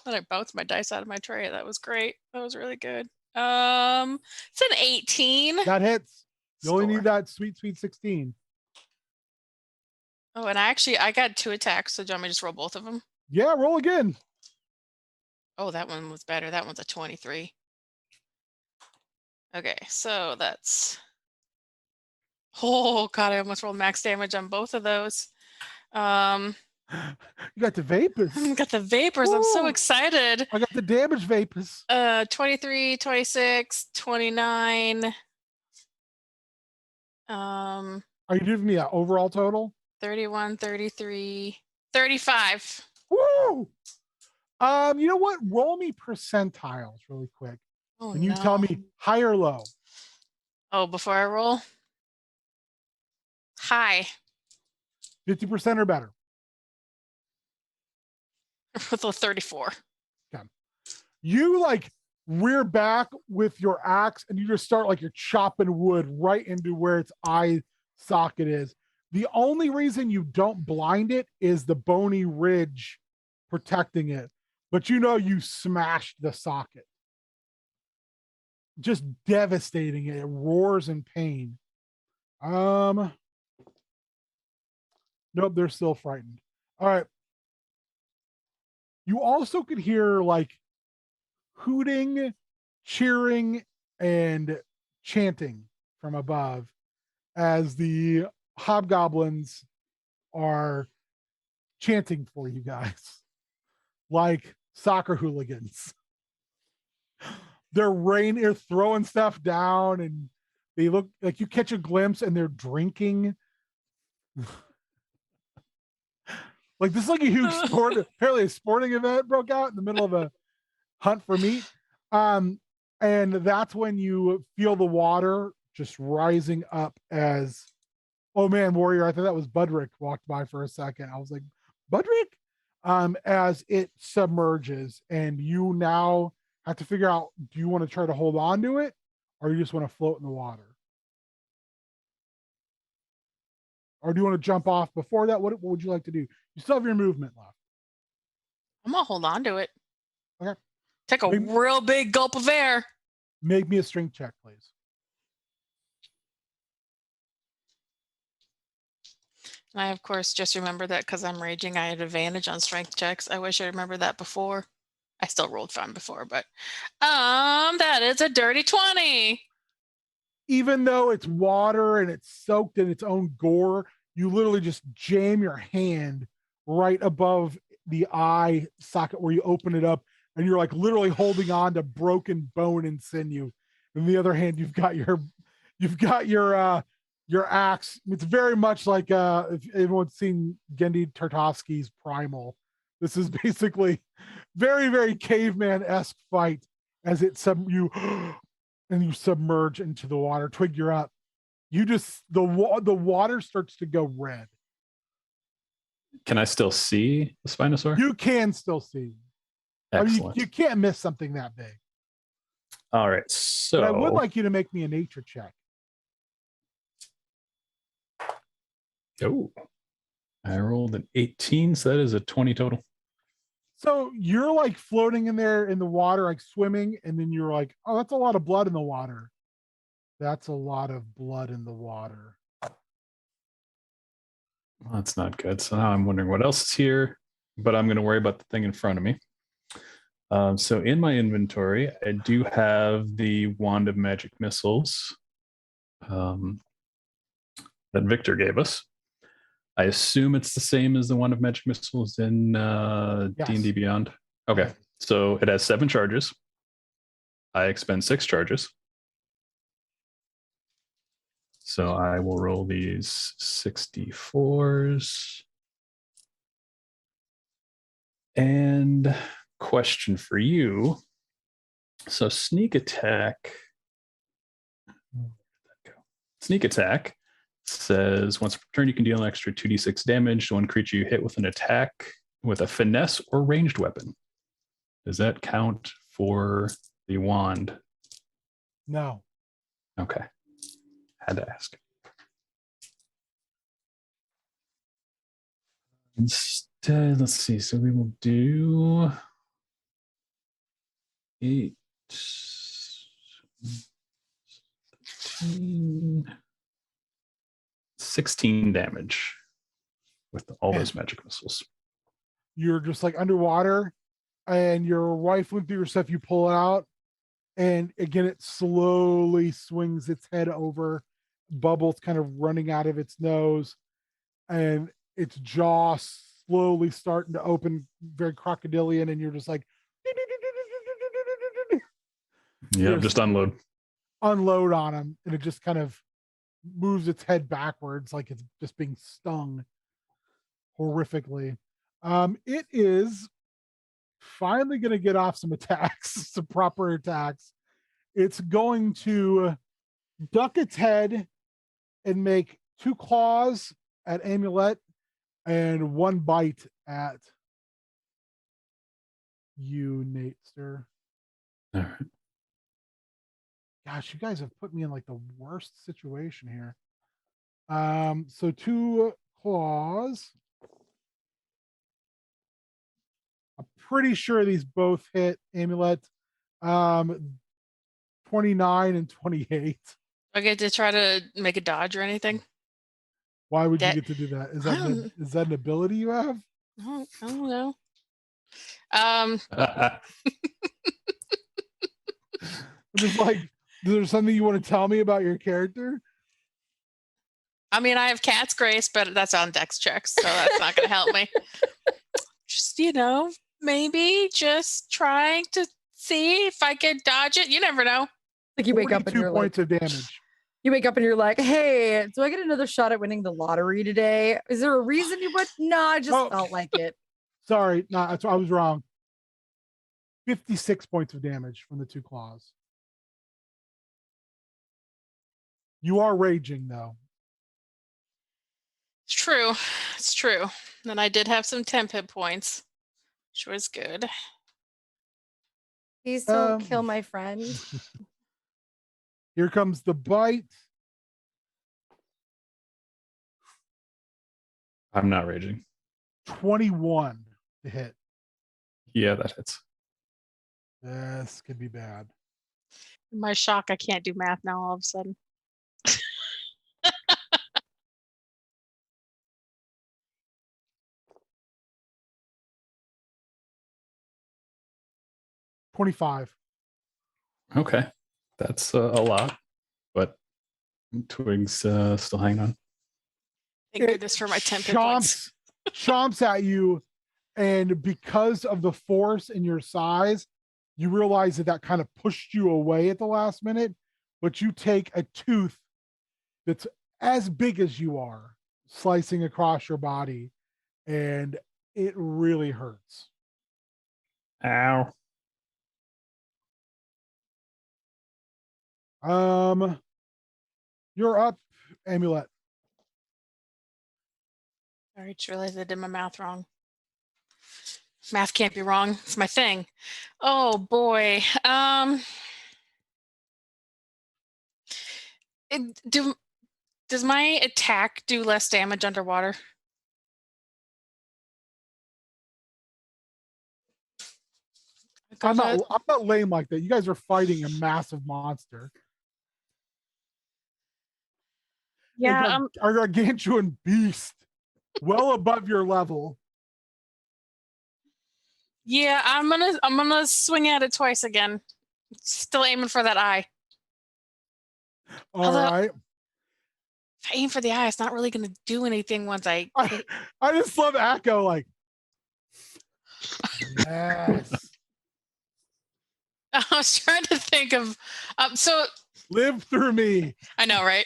Then I bounced my dice out of my tray. That was great. That was really good. It's an 18. That hits. You only Score. need that sweet 16. Oh, and I got 2 attacks. So do you want me to just roll both of them? Yeah, roll again. Oh, that one was better. That one's a 23. Okay, so that's. Oh god, I almost rolled max damage on both of those. You got the vapors. Got the vapors. I'm so Ooh. excited. I got the damage vapors. 23, 26, 29. Are you giving me an overall total? 31, 33, 35. Woo! You know what? Roll me percentiles really quick. Oh, And you tell me high or low. Oh, before I roll? High. 50% or better. With a 34. You like rear back with your axe and you just start like you're chopping wood right into where its eye socket is. The only reason you don't blind it is the bony ridge protecting it. But you know you smashed the socket. Just devastating it. It roars in pain. Nope, they're still frightened. All right. You also could hear like hooting, cheering, and chanting from above as the hobgoblins are chanting for you guys like soccer hooligans. They're throwing stuff down and they look like you catch a glimpse and they're drinking. Like this is like a huge apparently a sporting event broke out in the middle of a hunt for meat. And that's when you feel the water just rising up as, oh man, warrior, I thought that was Budrick walked by for a second. I was like, Budrick? As it submerges and you now have to figure out, do you want to try to hold on to it or you just want to float in the water? Or do you want to jump off before that? What would you like to do? You still have your movement left. I'm gonna hold on to it. Okay. Take a real big gulp of air. Make me a strength check, please. And I, of course, just remember that because I'm raging, I had advantage on strength checks. I wish I remembered that before. I still rolled fine before, but that is a dirty 20. Even though it's water and it's soaked in its own gore, you literally just jam your hand right above the eye socket where you open it up and you're like literally holding on to broken bone and sinew. On the other hand, you've got your axe. It's very much like if everyone's seen Gendy Tartovsky's Primal. This is basically very, very caveman-esque fight as it and you submerge into the water. Twig, you're up. You just the water starts to go red. Can I still see the Spinosaur? You can still see. Excellent. I mean, you can't miss something that big. All right. But I would So like you to make me a nature check. oh, I rolled an 18, so that is a 20 total. So you're like floating in there in the water, like swimming, and then you're like, oh, that's a lot of blood in the water. That's a lot of blood in the water. Well, that's not good. So now I'm wondering what else is here, but I'm going to worry about the thing in front of me. So in my inventory, I do have the Wand of Magic Missiles that Victor gave us. I assume it's the same as the Wand of Magic Missiles in D&D Beyond. Okay, so it has 7 charges. I expend 6 charges. So I will roll these 64s. And question for you. So sneak attack. Sneak attack says once per turn you can deal an extra 2d6 damage to one creature you hit with an attack with a finesse or ranged weapon. Does that count for the wand? No. Okay. Had to ask. Instead, let's see. So we will do 8, 13, 16 damage with all those magic missiles. You're just like underwater and you're rifling through your stuff. You pull it out, and again, it slowly swings its head over, bubbles kind of running out of its nose, and its jaw slowly starting to open, very crocodilian, and you're just like, Yep, just unload on him, and it just kind of moves its head backwards like it's just being stung horrifically. It is finally going to get off some attacks, some proper attacks. It's going to duck its head and make 2 claws at Amulet and 1 bite at you, Natester. All right. Gosh, you guys have put me in like the worst situation here. So 2 claws. I'm pretty sure these both hit Amulet. 29 and 28. I get to try to make a dodge or anything. Why would you That- get to do that? I don't- Is that an ability you have? I don't know. Just like, is there something you want to tell me about your character? I mean, I have cat's grace, but that's on dex checks, so that's not going to help me. Just, maybe just trying to see if I can dodge it. You never know. Like you wake up and 42 you're like, points of damage. you wake up and you're like, hey, do I get another shot at winning the lottery today? Is there a reason you would? No, I just Oh. felt like it. Sorry, no, I was wrong. 56 points of damage from the 2 claws. You are raging though. It's true. It's true. And I did have some temp hit points, which was good. Please don't kill my friend. Here comes the bite. I'm not raging. 21 to hit. Yeah, that hits. This could be bad. In my shock, I can't do math now all of a sudden. 25. Okay, that's a lot, but Twig's still hanging on. Thank goodness for my temp hit points. Chomps at you, and because of the force and your size, you realize that kind of pushed you away at the last minute, but you take a tooth that's as big as you are slicing across your body, and it really hurts. Ow. You're up, Amulet. I just realized I did my math wrong. Math can't be wrong. It's my thing. Oh boy. Does my attack do less damage underwater? I'm not lame like that. You guys are fighting a massive monster. Yeah, a gargantuan beast, well above your level. yeah. I'm gonna swing at it twice again. Still aiming for that eye. All right. If I aim for the eye, it's not really gonna do anything once I just love Akko, like, yes. I was trying to think of so Live through me. I know, right?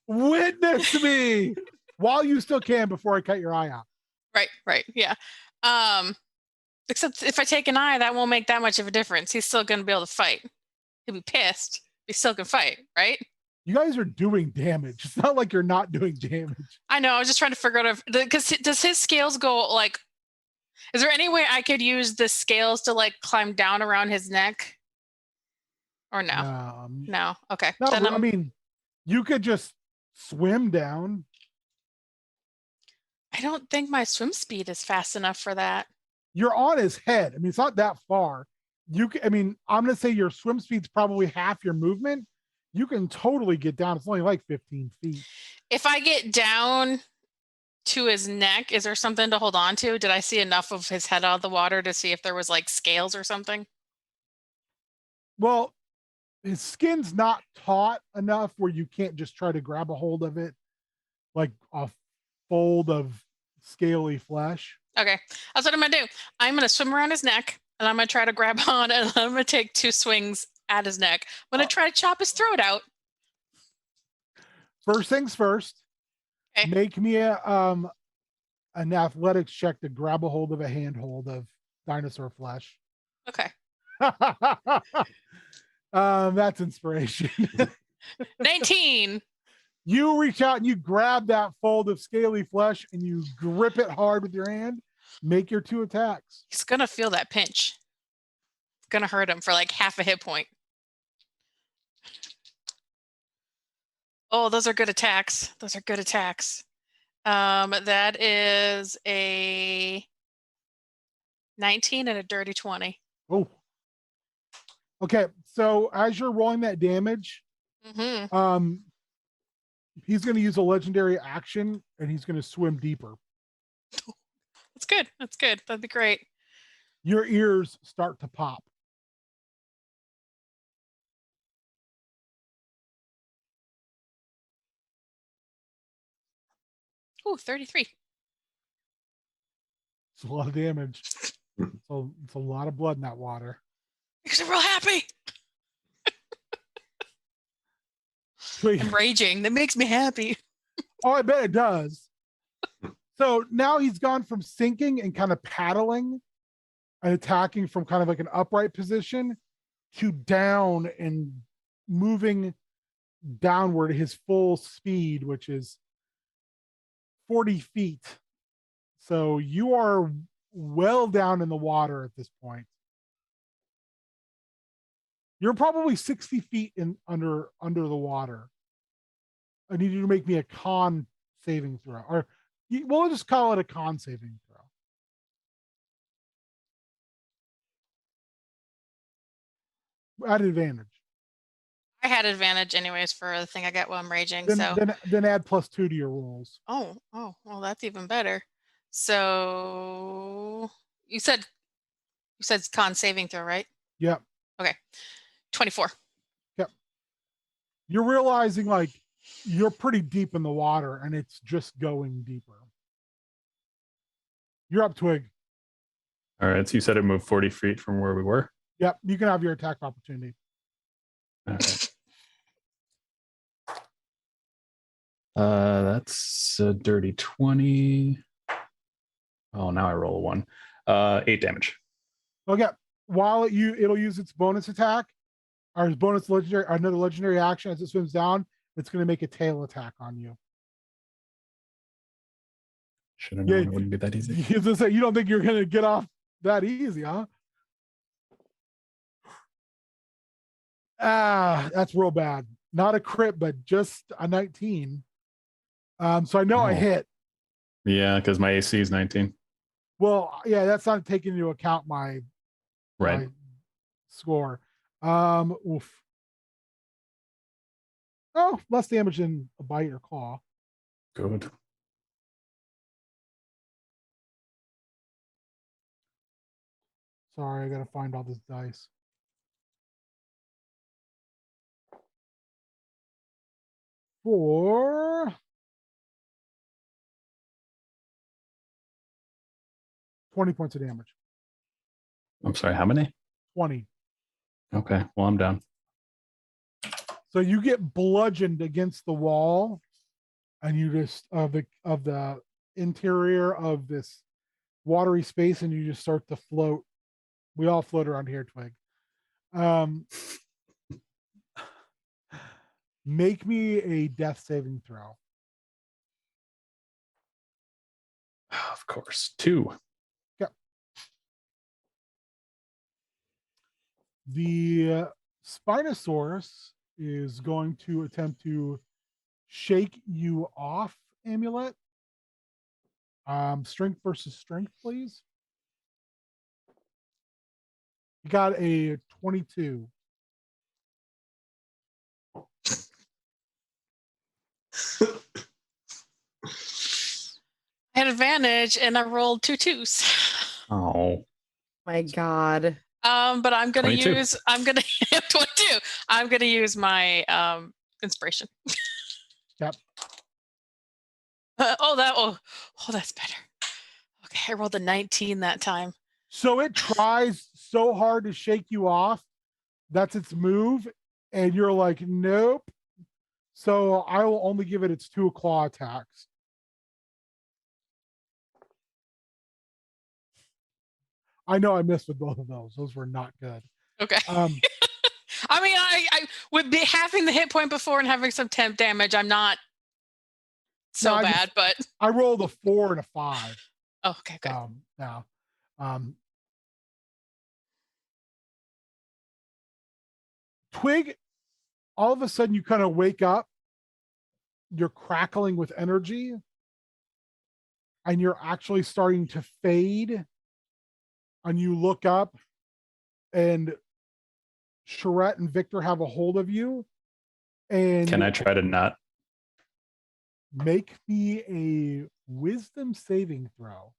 Witness me while you still can before I cut your eye out. Right, yeah. Except if I take an eye, that won't make that much of a difference. He's still gonna be able to fight. He'll be pissed. He still can fight, right? You guys are doing damage. It's not like you're not doing damage. I know. I was just trying to figure out if because does his scales go like? Is there any way I could use the scales to like climb down around his neck? Or no? No. Okay. No, Then I mean, you could just swim down. I don't think my swim speed is fast enough for that. You're on his head. I mean, it's not that far. I mean, I'm going to say your swim speed's probably half your movement. You can totally get down. It's only like 15 feet. If I get down to his neck, is there something to hold on to? Did I see enough of his head out of the water to see if there was like scales or something? Well, his skin's not taut enough where you can't just try to grab a hold of it like a fold of scaly flesh. Okay, that's what I'm gonna do. I'm gonna swim around his neck and I'm gonna try to grab on and I'm gonna take 2 swings at his neck. I'm gonna try to chop his throat out. First things first. Okay. Make me an athletics check to grab a hold of a handhold of dinosaur flesh. Okay. That's inspiration. 19. You reach out and you grab that fold of scaly flesh and you grip it hard with your hand. Make your 2 attacks. He's gonna feel that pinch. It's gonna hurt him for like half a hit point. Oh, those are good attacks. Those are good attacks. That is a 19 and a dirty 20. Oh. Okay, so as you're rolling that damage, he's going to use a legendary action and he's going to swim deeper. That's good. That's good. That'd be great. Your ears start to pop. Ooh, 33. It's a lot of damage. It's a lot of blood in that water. Makes me real happy. I'm raging. That makes me happy. Oh, I bet it does. So now he's gone from sinking and kind of paddling and attacking from kind of like an upright position to down and moving downward his full speed, which is 40 feet. So you are well down in the water at this point. You're probably 60 feet under the water. I need you to make me a con saving throw, or we'll just call it a con saving throw. At advantage. I had advantage anyways for the thing I get while I'm raging. Then add +2 to your rolls. Oh, well, that's even better. So you said con saving throw, right? Yep. Okay. 24. Yep. You're realizing like you're pretty deep in the water and it's just going deeper. You're up, Twig. All right. So you said it moved 40 feet from where we were? Yep. You can have your attack opportunity. All right. That's a dirty 20. Oh, now I roll a 1. 8 damage. Okay. While it'll use its bonus attack, or its bonus legendary, another legendary action as it swims down, it's going to make a tail attack on you. Should have known it wouldn't be that easy. You don't think you're going to get off that easy, huh? That's real bad. not a crit, but just a 19. So I know I Oh. hit. Yeah, because my AC is 19. Well, yeah, that's not taking into account my Right. score. Oof. Oh, less damage than a bite or claw. Good. Sorry, I gotta find all this dice. For 20 points of damage. I'm sorry, how many? 20. Okay, well, I'm down. So you get bludgeoned against the wall, and you just of the interior of this watery space, and you just start to float. We all float around here, Twig. Make me a death saving throw. Of course. 2. The Spinosaurus is going to attempt to shake you off, Amulet. Strength versus strength, please. You got a 22. I had advantage and I rolled 2 2s. Oh. My God. But I'm gonna 22. use 22. I'm gonna use my inspiration. Yep. Oh, that's better. Okay, I rolled a 19 that time. So it tries so hard to shake you off. That's its move. And you're like, nope. So I will only give it its 2 claw attacks. I know I missed with both of those. Those were not good. Okay. Um, I mean, I would be having the hit point before and having some temp damage. I'm not so No, bad, but I rolled a 4 and a 5. oh, okay, good. Now, Twig, all of a sudden you kind of wake up. You're crackling with energy, and you're actually starting to fade. And you look up, and Charette and Victor have a hold of you. And Can I try to not? make me a wisdom saving throw.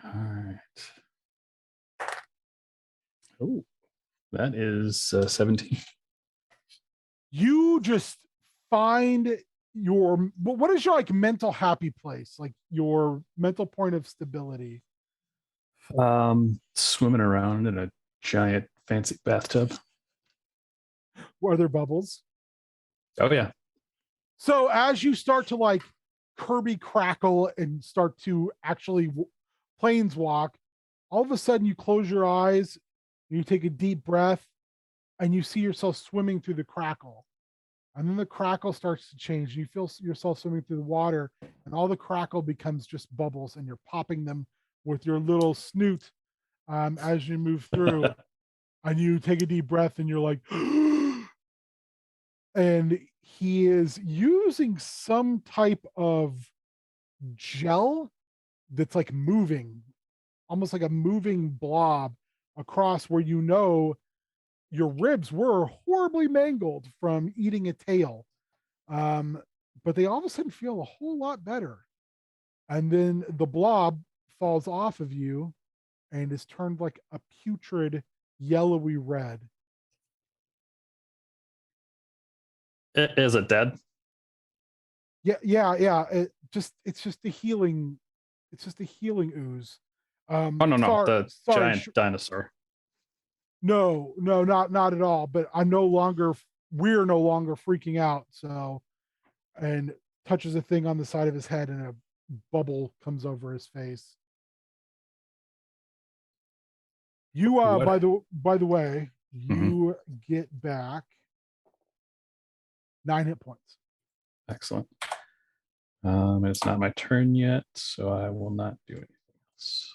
All right. Oh, that is 17. You just find your, what is your like mental happy place, like your mental point of stability? Swimming around in a giant fancy bathtub. Are there bubbles? Oh yeah. So as you start to like Kirby crackle and start to actually planeswalk, all of a sudden you close your eyes, you take a deep breath, and you see yourself swimming through the crackle. And then the crackle starts to change. You feel yourself swimming through the water, and all the crackle becomes just bubbles, and you're popping them with your little snoot as you move through. And you take a deep breath, and you're like, and he is using some type of gel that's like moving, almost like a moving blob across where you know your ribs were horribly mangled from eating a tail. But they all of a sudden feel a whole lot better. And then the blob falls off of you and is turned like a putrid yellowy red. Is it dead? Yeah. It's just a healing ooze. Oh no, the sorry, giant dinosaur. No, not at all. But we're no longer freaking out. So, and touches a thing on the side of his head, and a bubble comes over his face. You What? by the way, you get back 9 hit points. Excellent. It's not my turn yet, so I will not do anything else.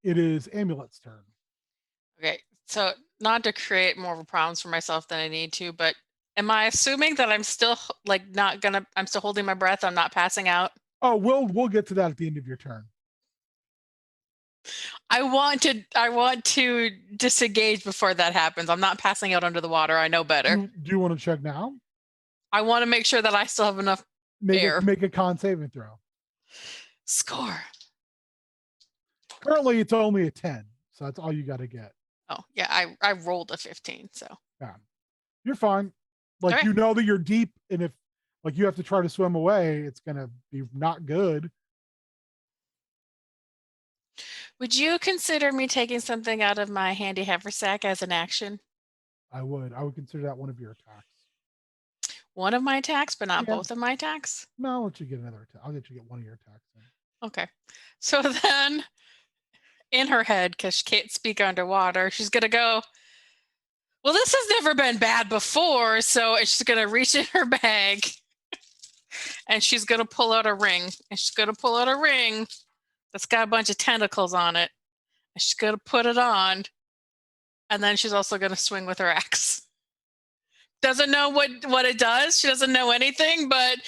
It is Amulet's turn. Okay, so not to create more of a problems for myself than I need to, but am I assuming that I'm still like not gonna? I'm still holding my breath. I'm not passing out. Oh, we'll get to that at the end of your turn. I want to disengage before that happens. I'm not passing out under the water. I know better. Do you want to check now? I want to make sure that I still have enough air. Make a con saving throw. Score. Currently, it's only a 10, so that's all you got to get. Oh yeah, I rolled a 15, so Yeah, you're fine. Like Okay. you know that you're deep, and if like you have to try to swim away, it's gonna be not good. would you consider me taking something out of my handy haversack as an action? I would consider that one of your attacks. One of my attacks, but not Yeah. both of my attacks? No, I'll let you get another attack. I'll let you get one of your attacks. Then. Okay. So then, in her head, because she can't speak underwater, she's going to go, well, this has never been bad before. So she's going to reach in her bag and she's going to pull out a ring. And she's going to pull out a ring that's got a bunch of tentacles on it. And she's going to put it on. And then she's also going to swing with her axe. Doesn't know what it does. She doesn't know anything, but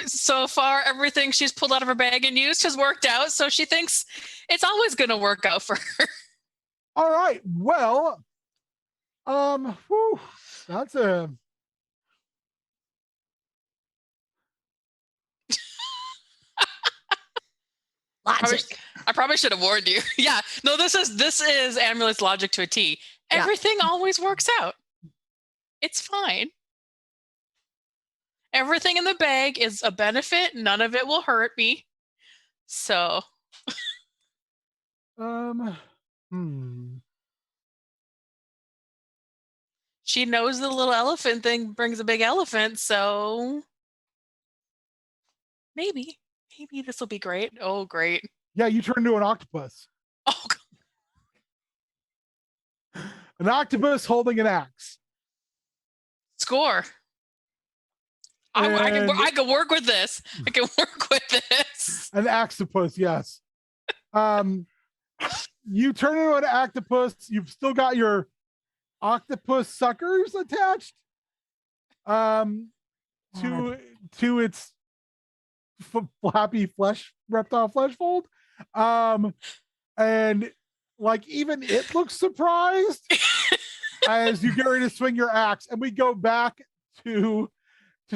so far everything she's pulled out of her bag and used has worked out. So she thinks it's always going to work out for her. All right. Well, that's a. Logic. I probably should have warned you. Yeah. No, this is Amulet's logic to a T. Yeah. Everything always works out. It's fine. Everything in the bag is a benefit. None of it will hurt me. So. She knows the little elephant thing brings a big elephant, so maybe this will be great. Oh, great. Yeah, you turn into an octopus. Oh, An octopus holding an axe. score. I And- can work with this. I can work with this. An octopus, yes. You turn into an octopus. You've still got your octopus suckers attached to its flappy reptile flesh fold. And like even it looks surprised as you get ready to swing your axe. And we go back to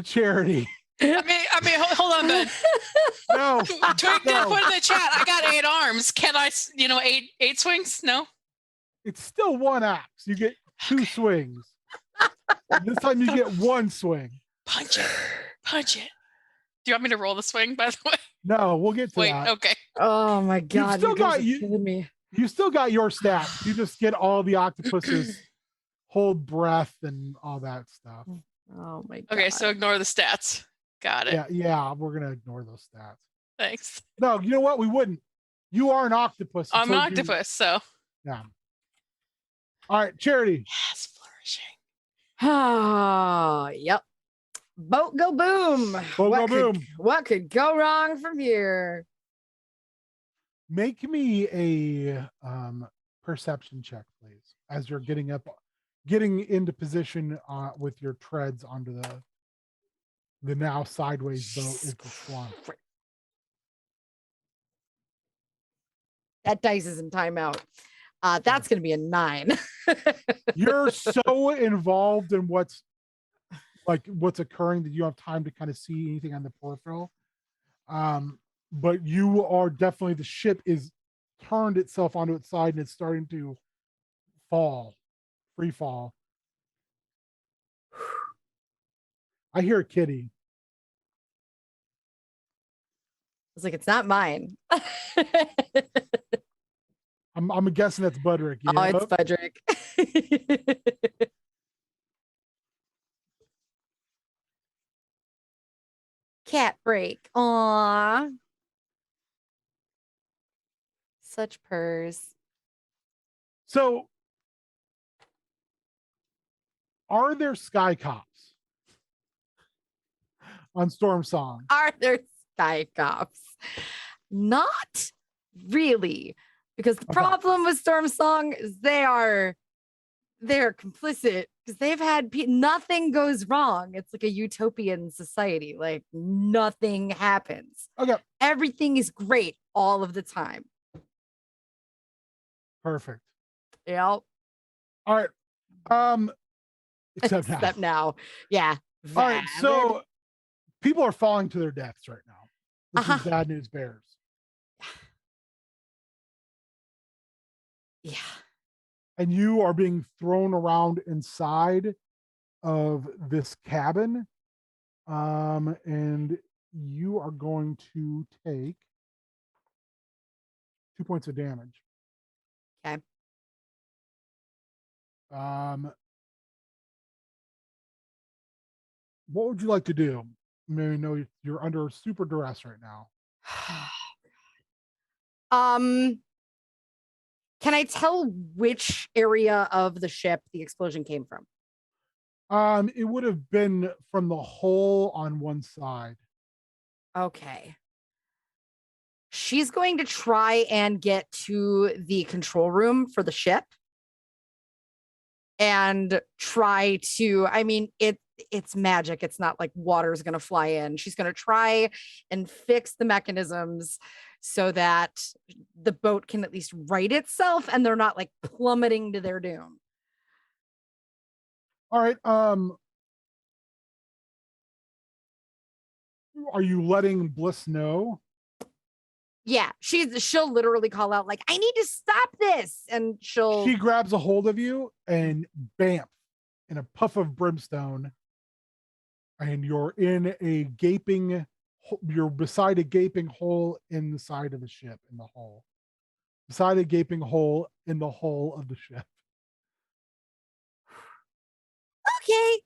Charity. I mean, hold on, Ben. No, Twig did put in the chat. I got 8 arms. Can I, 8 swings? No. it's still one axe. You get 2 swings. This time you get 1 swing. Punch it. Do you want me to roll the swing, by the way? No, we'll get to Wait, that. okay. Oh my god! still You guys got- are you- killing me. You still got your stats. You just get all the octopuses hold breath and all that stuff. Oh my god. Okay, so ignore the stats. Got it. Yeah, we're gonna ignore those stats. Thanks. No, you know what? We wouldn't. You are an octopus. I'm an until you- octopus, so. Yeah. All right, Charity. Yes, flourishing. Ah, yep. Boat go boom. Boat what go could, boom. What could go wrong from here? Make me a perception check, please, as you're getting into position with your treads onto the now sideways boat is the swan. That dice is in timeout. That's gonna be a 9. You're so involved in what's occurring that you don't have time to kind of see anything on the peripheral. But you are definitely, the ship is turned itself onto its side and it's starting to free fall. I hear a kitty. It's like it's not mine. I'm guessing that's Budrick. Oh, it's Frederick. Cat break. Aw. Such purrs. So, are there sky cops on Storm Song? Are there sky cops? Not really. Because the Okay. problem with Storm Song is they are they're complicit because they've had nothing goes wrong. It's like a utopian society. Like nothing happens. Okay, Everything is great all of the time. perfect. Yep. All right. Except now. Except now. Yeah. All right. So valid. people are falling to their deaths right now. This Uh-huh. is bad news bears. Yeah. And you are being thrown around inside of this cabin. And you are going to take 2 points of damage. Okay. What would you like to do? Maybe know you're under super duress right now. Can I tell which area of the ship the explosion came from? It would have been from the hole on one side. Okay. She's going to try and get to the control room for the ship and try to, I mean, it's magic. It's not like water's going to fly in. She's going to try and fix the mechanisms so that the boat can at least right itself and they're not like plummeting to their doom. All right. Are you letting Bliss know? Yeah, she'll literally call out like, I need to stop this. And She grabs a hold of you and bam, in a puff of brimstone. And you're in a gaping, you're beside a gaping hole in the side of the ship, in the hull. Beside a gaping hole in the hull of the ship. Okay,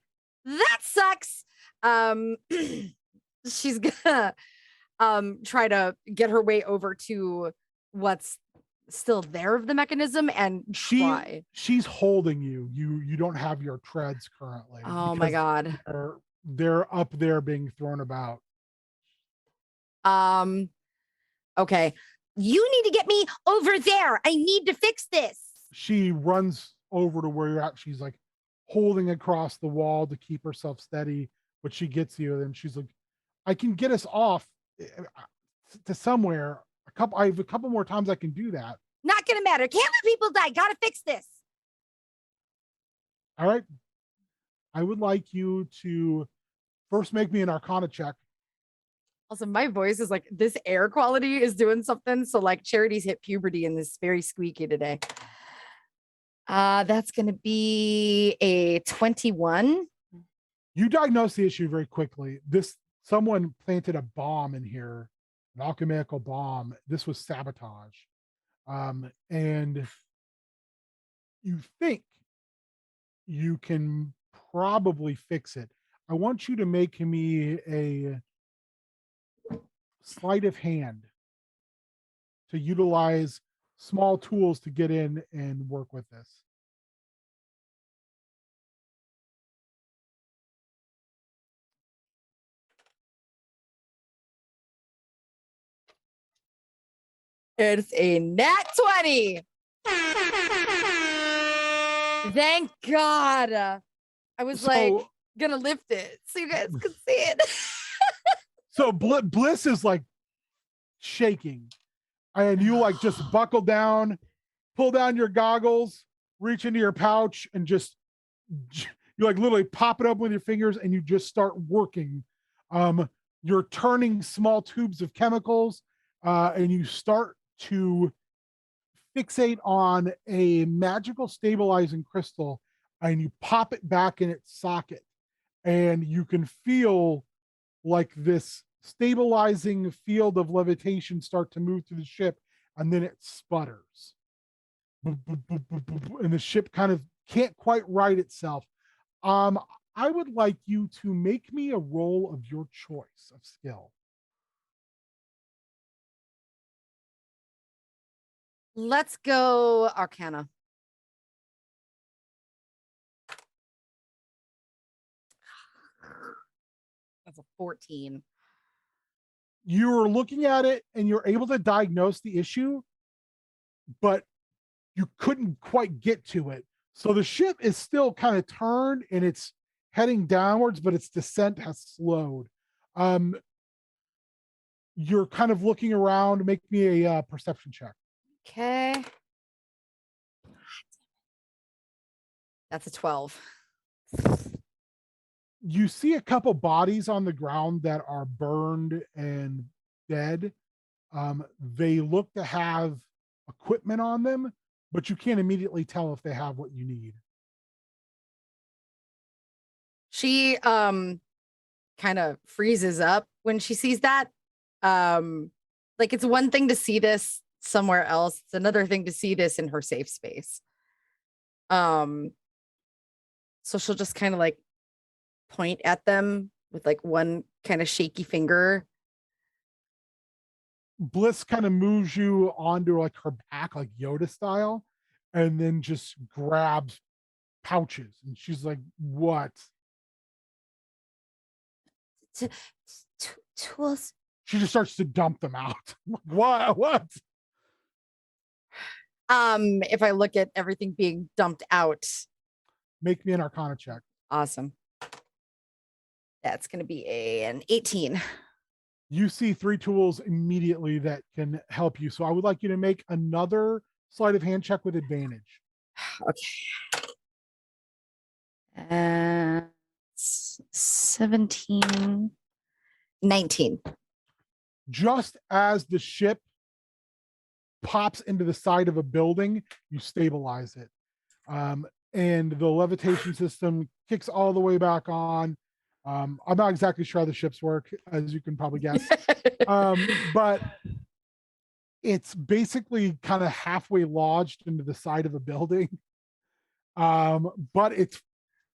that sucks. She's gonna try to get her way over to what's still there of the mechanism and try. She's holding you. You don't have your treads currently. Oh my god. They're up there being thrown about. Okay. You need to get me over there. I need to fix this. She runs over to where you're at. She's like holding across the wall to keep herself steady, but she gets you and she's like, I can get us off to somewhere. I have a couple more times I can do that. Not gonna matter. Can't let people die. Gotta fix this. All right. I would like you to first make me an Arcana check. Also, my voice is like this air quality is doing something. So like Charity's hit puberty and is very squeaky today. That's gonna be a 21. You diagnose the issue very quickly. Someone planted a bomb in here, an alchemical bomb. This was sabotage. And you think you can probably fix it. I want you to make me a sleight of hand to utilize small tools to get in and work with this. It's a nat 20. Thank God. I was like gonna lift it so you guys could see it. So Bliss is like shaking, and you like just buckle down, pull down your goggles, reach into your pouch, and just you like literally pop it up with your fingers, and you just start working. You're turning small tubes of chemicals, and you start to fixate on a magical stabilizing crystal, and you pop it back in its socket, and you can feel like this stabilizing field of levitation start to move through the ship, and then it sputters. And the ship kind of can't quite right itself. I would like you to make me a roll of your choice of skill. Let's go Arcana. That's a 14. You're looking at it and you're able to diagnose the issue, but you couldn't quite get to it. So the ship is still kind of turned and it's heading downwards, but its descent has slowed. You're kind of looking around. Make me a perception check. Okay. That's a 12. You see a couple bodies on the ground that are burned and dead. They look to have equipment on them, but you can't immediately tell if they have what you need. She kind of freezes up when she sees that. Like it's one thing to see this somewhere else. It's another thing to see this in her safe space. So she'll just kind of like point at them with like one kind of shaky finger. Bliss kind of moves you onto like her back, like Yoda style, and then just grabs pouches. And she's like, what? Tools. She just starts to dump them out. What? If I look at everything being dumped out. Make me an Arcana check. Awesome. That's going to be an 18. You see 3 tools immediately that can help you. So I would like you to make another sleight of hand check with advantage. Okay. 17, 19. Just as the ship pops into the side of a building, you stabilize it. And the levitation system kicks all the way back on. I'm not exactly sure how the ships work, as you can probably guess. But it's basically kind of halfway lodged into the side of a building. But it's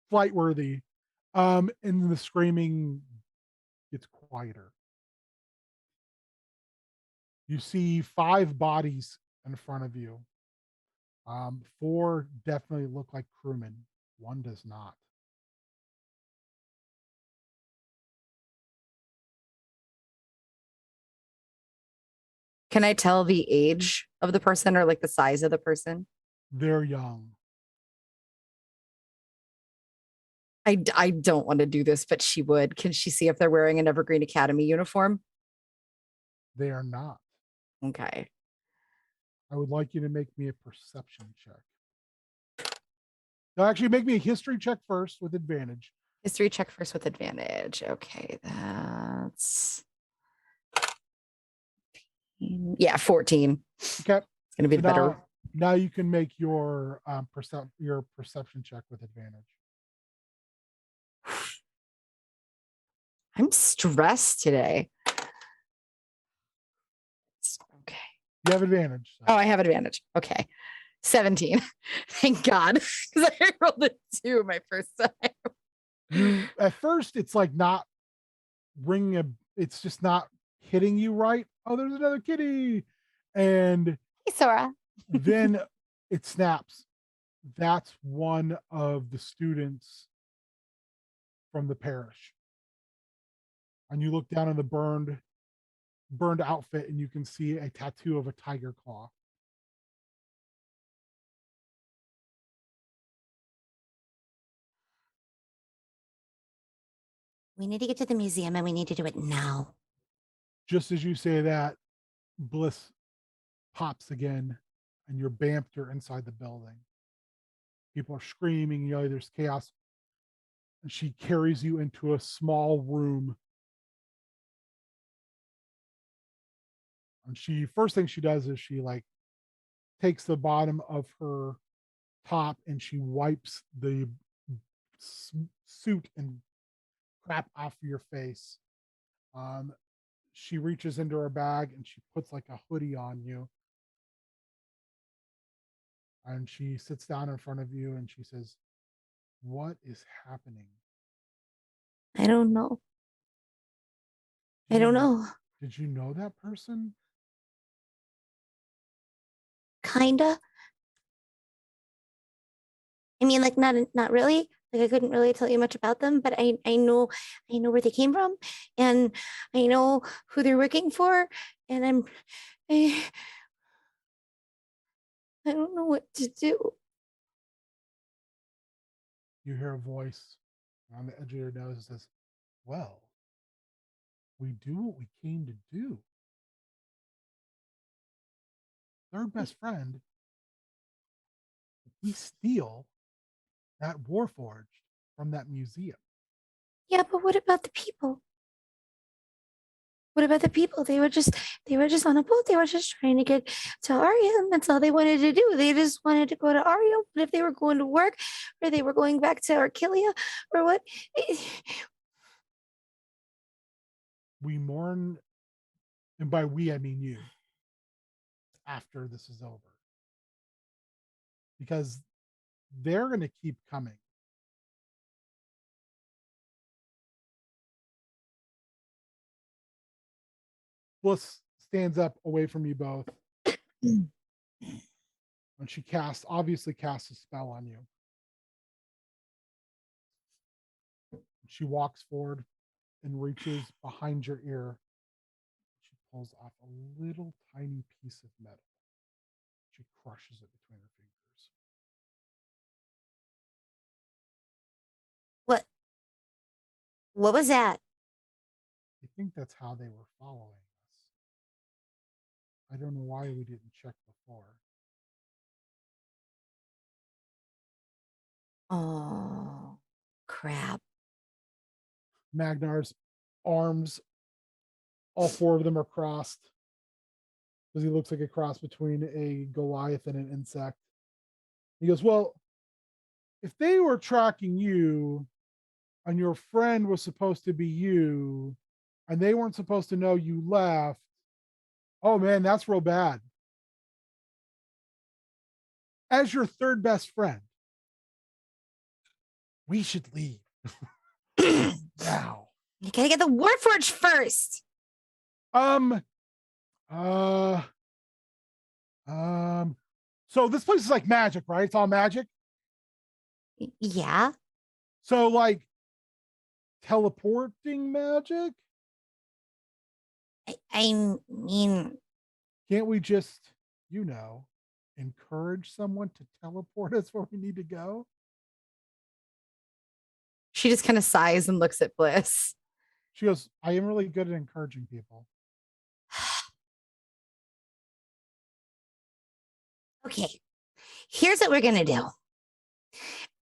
flight worthy. And the screaming gets quieter. You see 5 bodies in front of you. 4 definitely look like crewmen. 1 does not. Can I tell the age of the person or like the size of the person? They're young. I don't want to do this, but she would. Can she see if they're wearing an Evergreen Academy uniform? They are not. Okay. I would like you to make me a perception check. No, actually, make me a history check first with advantage. History check first with advantage. Okay, that's 14. Okay. It's gonna be So the better. now you can make your perception check with advantage. I'm stressed today. Okay. You have advantage. So. Oh, I have advantage. Okay. 17. Thank God. Because I rolled a 2 my first time. You at first it's like not ringing a, it's just not hitting you right. Oh, there's another kitty. And Hey, Sora. then it snaps. That's one of the students from the parish. And you look down on the burned outfit and you can see a tattoo of a tiger claw. We need to get to the museum and we need to do it now. Just as you say that, Bliss pops again and you're bamped her inside the building. People are screaming, yelling, there's chaos. And she carries you into a small room. And she, first thing she does is she like takes the bottom of her top and she wipes the suit and crap off your face. She reaches into her bag and she puts like a hoodie on you. And she sits down in front of you and she says, what is happening? I don't know. I don't know. Did you know that person? Kinda. I mean, like not really. Like I couldn't really tell you much about them, but I know where they came from, and I know who they're working for, and I don't know what to do. You hear a voice on the edge of your nose that says, well, we do what we came to do. Third best friend, we steal that Warforged from that museum. Yeah, but what about the people? What about the people? They were just on a boat. They were just trying to get to Aria, and that's all they wanted to do. They just wanted to go to Aria. But if they were going to work, or they were going back to Archilia, or what? We mourn, and by we I mean you, after this is over. Because they're going to keep coming. Bliss stands up away from you both. And she obviously casts a spell on you. She walks forward and reaches behind your ear. She pulls off a little tiny piece of metal. She crushes it between her fingers. What was that? I think that's how they were following us. I don't know why we didn't check before. Oh, crap. Magnar's arms, all four of them are crossed. Because he looks like a cross between a Goliath and an insect. He goes, well, if they were tracking you and your friend was supposed to be you and they weren't supposed to know you left, oh man, that's real bad. As your third best friend, we should leave now. You gotta get the Warforged first. So this place is like magic, right? It's all magic. Yeah. So like teleporting magic. I mean, Can't we just, encourage someone to teleport us where we need to go? She just kind of sighs and looks at Bliss. She goes, I am really good at encouraging people. okay. Here's what we're gonna do.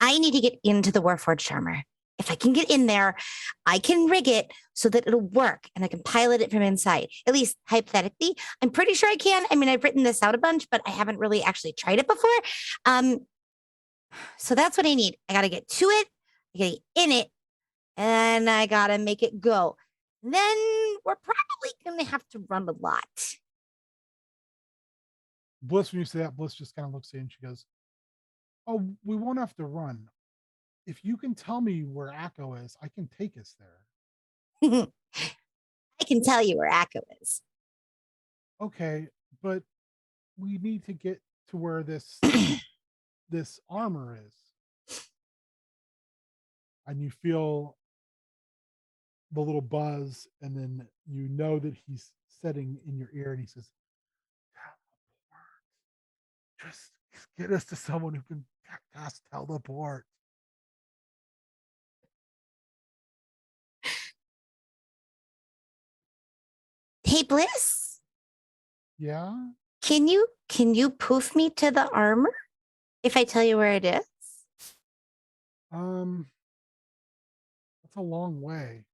I need to get into the Warforged armor. If I can get in there, I can rig it so that it'll work and I can pilot it from inside. At least hypothetically, I'm pretty sure I can. I mean, I've written this out a bunch, but I haven't really actually tried it before. So that's what I need. I gotta get to it, I gotta get in it, and I gotta make it go. Then we're probably gonna have to run a lot. Bliss, when you say that, Bliss just kind of looks at you and she goes, oh, we won't have to run. If you can tell me where Akko is, I can take us there. I can tell you where Akko is. Okay, but we need to get to where this this armor is. And you feel the little buzz, and then you know that he's setting in your ear and he says, teleport. Just get us to someone who can cast teleport. Hey, Bliss, Yeah? can you poof me to the armor if I tell you where it is? That's a long way.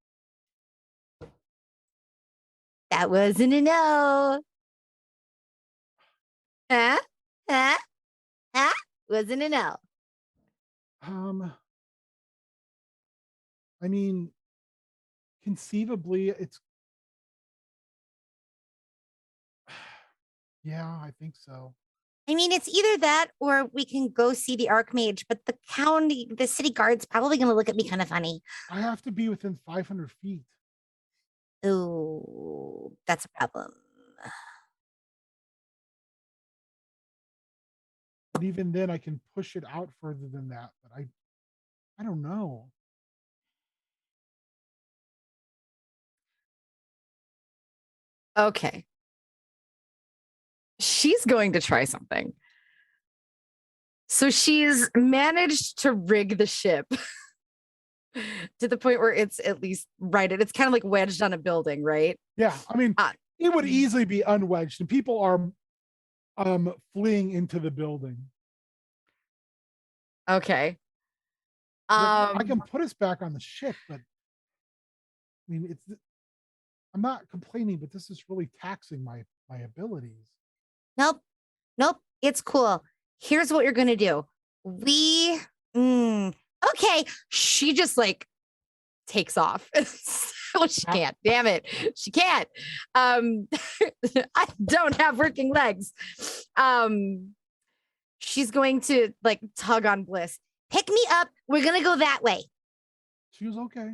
That wasn't a no. Huh? Huh? Huh? Wasn't a no. I mean, conceivably, it's yeah, I think so. I mean, it's either that or we can go see the Archmage, but the city guard's probably going to look at me kind of funny. I have to be within 500 feet. Oh, that's a problem. But even then, I can push it out further than that. But I don't know. Okay. She's going to try something. So she's managed to rig the ship to the point where it's at least righted. It's kind of like wedged on a building, right? Yeah, I mean, it would easily be unwedged, and people are fleeing into the building. Okay. I can put us back on the ship, but I mean, I'm not complaining, but this is really taxing my abilities. Nope. It's cool. Here's what you're gonna do. Okay. She just like takes off. So she can't. Damn it. She can't. I don't have working legs. She's going to like tug on Bliss. Pick me up. We're gonna go that way. She was okay.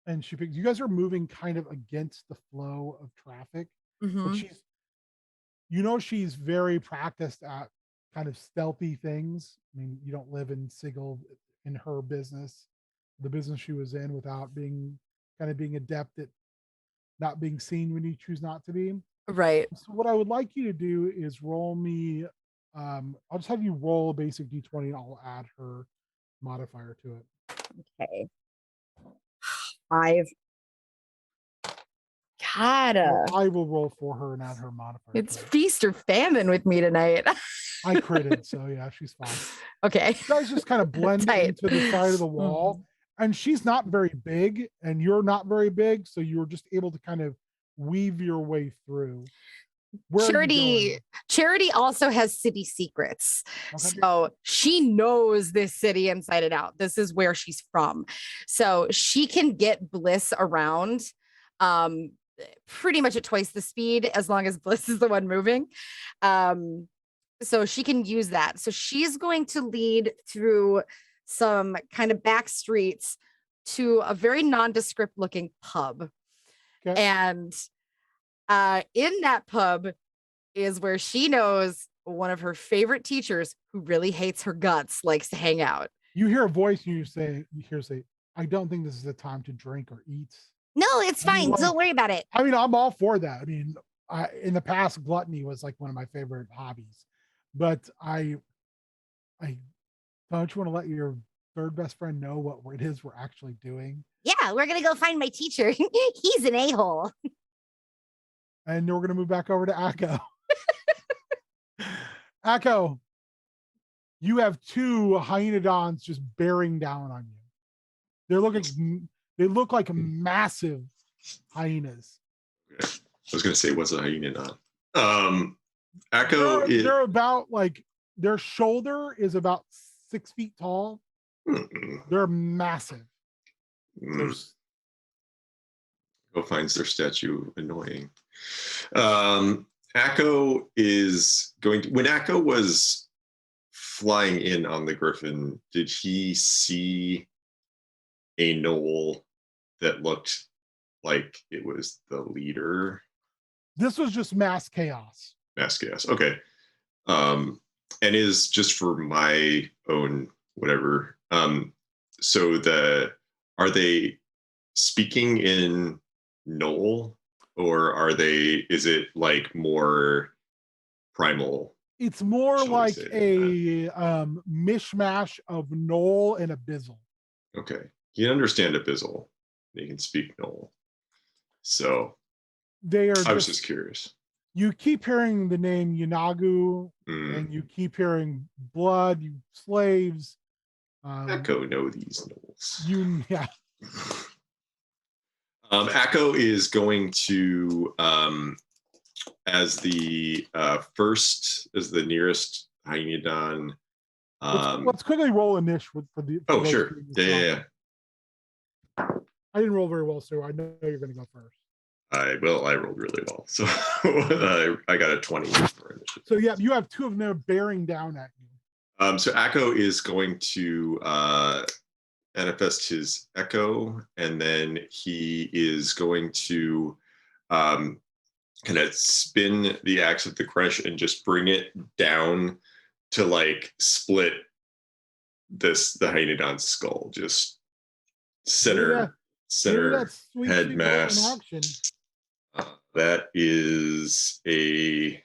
And you guys are moving kind of against the flow of traffic. Mhm. But she's very practiced at kind of stealthy things. I mean, you don't live in Sigil in her business, the business she was in, without being adept at not being seen when you choose not to be. Right. So what I would like you to do is roll me. I'll just have you roll a basic d20 and I'll add her modifier to it. Okay. 5. God, I will roll for her and add her modifier. it's to it. feast or famine with me tonight. I critted, so yeah, she's fine. Okay. You guys just kind of blend Tight. into the side of the wall, and she's not very big, and you're not very big, so you're just able to kind of weave your way through. Where are you going? Charity also has city secrets. Okay. So she knows this city inside and out. This is where she's from. So she can get Bliss around pretty much at twice the speed, as long as Bliss is the one moving. So she can use that. So she's going to lead through some kind of back streets to a very nondescript looking pub. Okay. And in that pub is where she knows one of her favorite teachers, who really hates her guts, likes to hang out. You hear a voice and you hear say, I don't think this is the time to drink or eat. No, it's fine. Don't worry about it. I mean, I'm all for that. I mean, in the past, gluttony was like one of my favorite hobbies, but I don't you want to let your third best friend know what it is we're actually doing? Yeah, we're gonna go find my teacher. He's an a-hole. And we're gonna move back over to Akko. Akko, you have 2 hyenodons just bearing down on you. They look like massive hyenas. I was gonna say, what's a hyena not? Akko is They're about like, their shoulder is about 6 feet tall. They're massive. Go finds their statue annoying. Akko is going to, when Akko was flying in on the Griffin, did he see a knoll that looked like it was the leader? This was just mass chaos. Mass chaos. Okay. And is just for my own whatever. So are they speaking in knoll, or is it like more primal? It's more Shall we like say a mishmash of knoll and abyssal. Okay. You can understand abyssal. You can speak knoll. So I was just curious. You keep hearing the name Yunagu, and you keep hearing blood, you slaves. Akko know these knolls. Yeah. Akko is going to, as the nearest hyenodon. Let's quickly roll initiative for the. Oh, sure. Yeah. I didn't roll very well, so I know you're going to go first. I rolled really well, so I got a 20 for initiative. So yeah, you have 2 of them bearing down at you. So Akko is going to manifest his echo, and then he is going to kind of spin the axe of the crush and just bring it down to like split the hyenodon's skull, just center head mass. That is a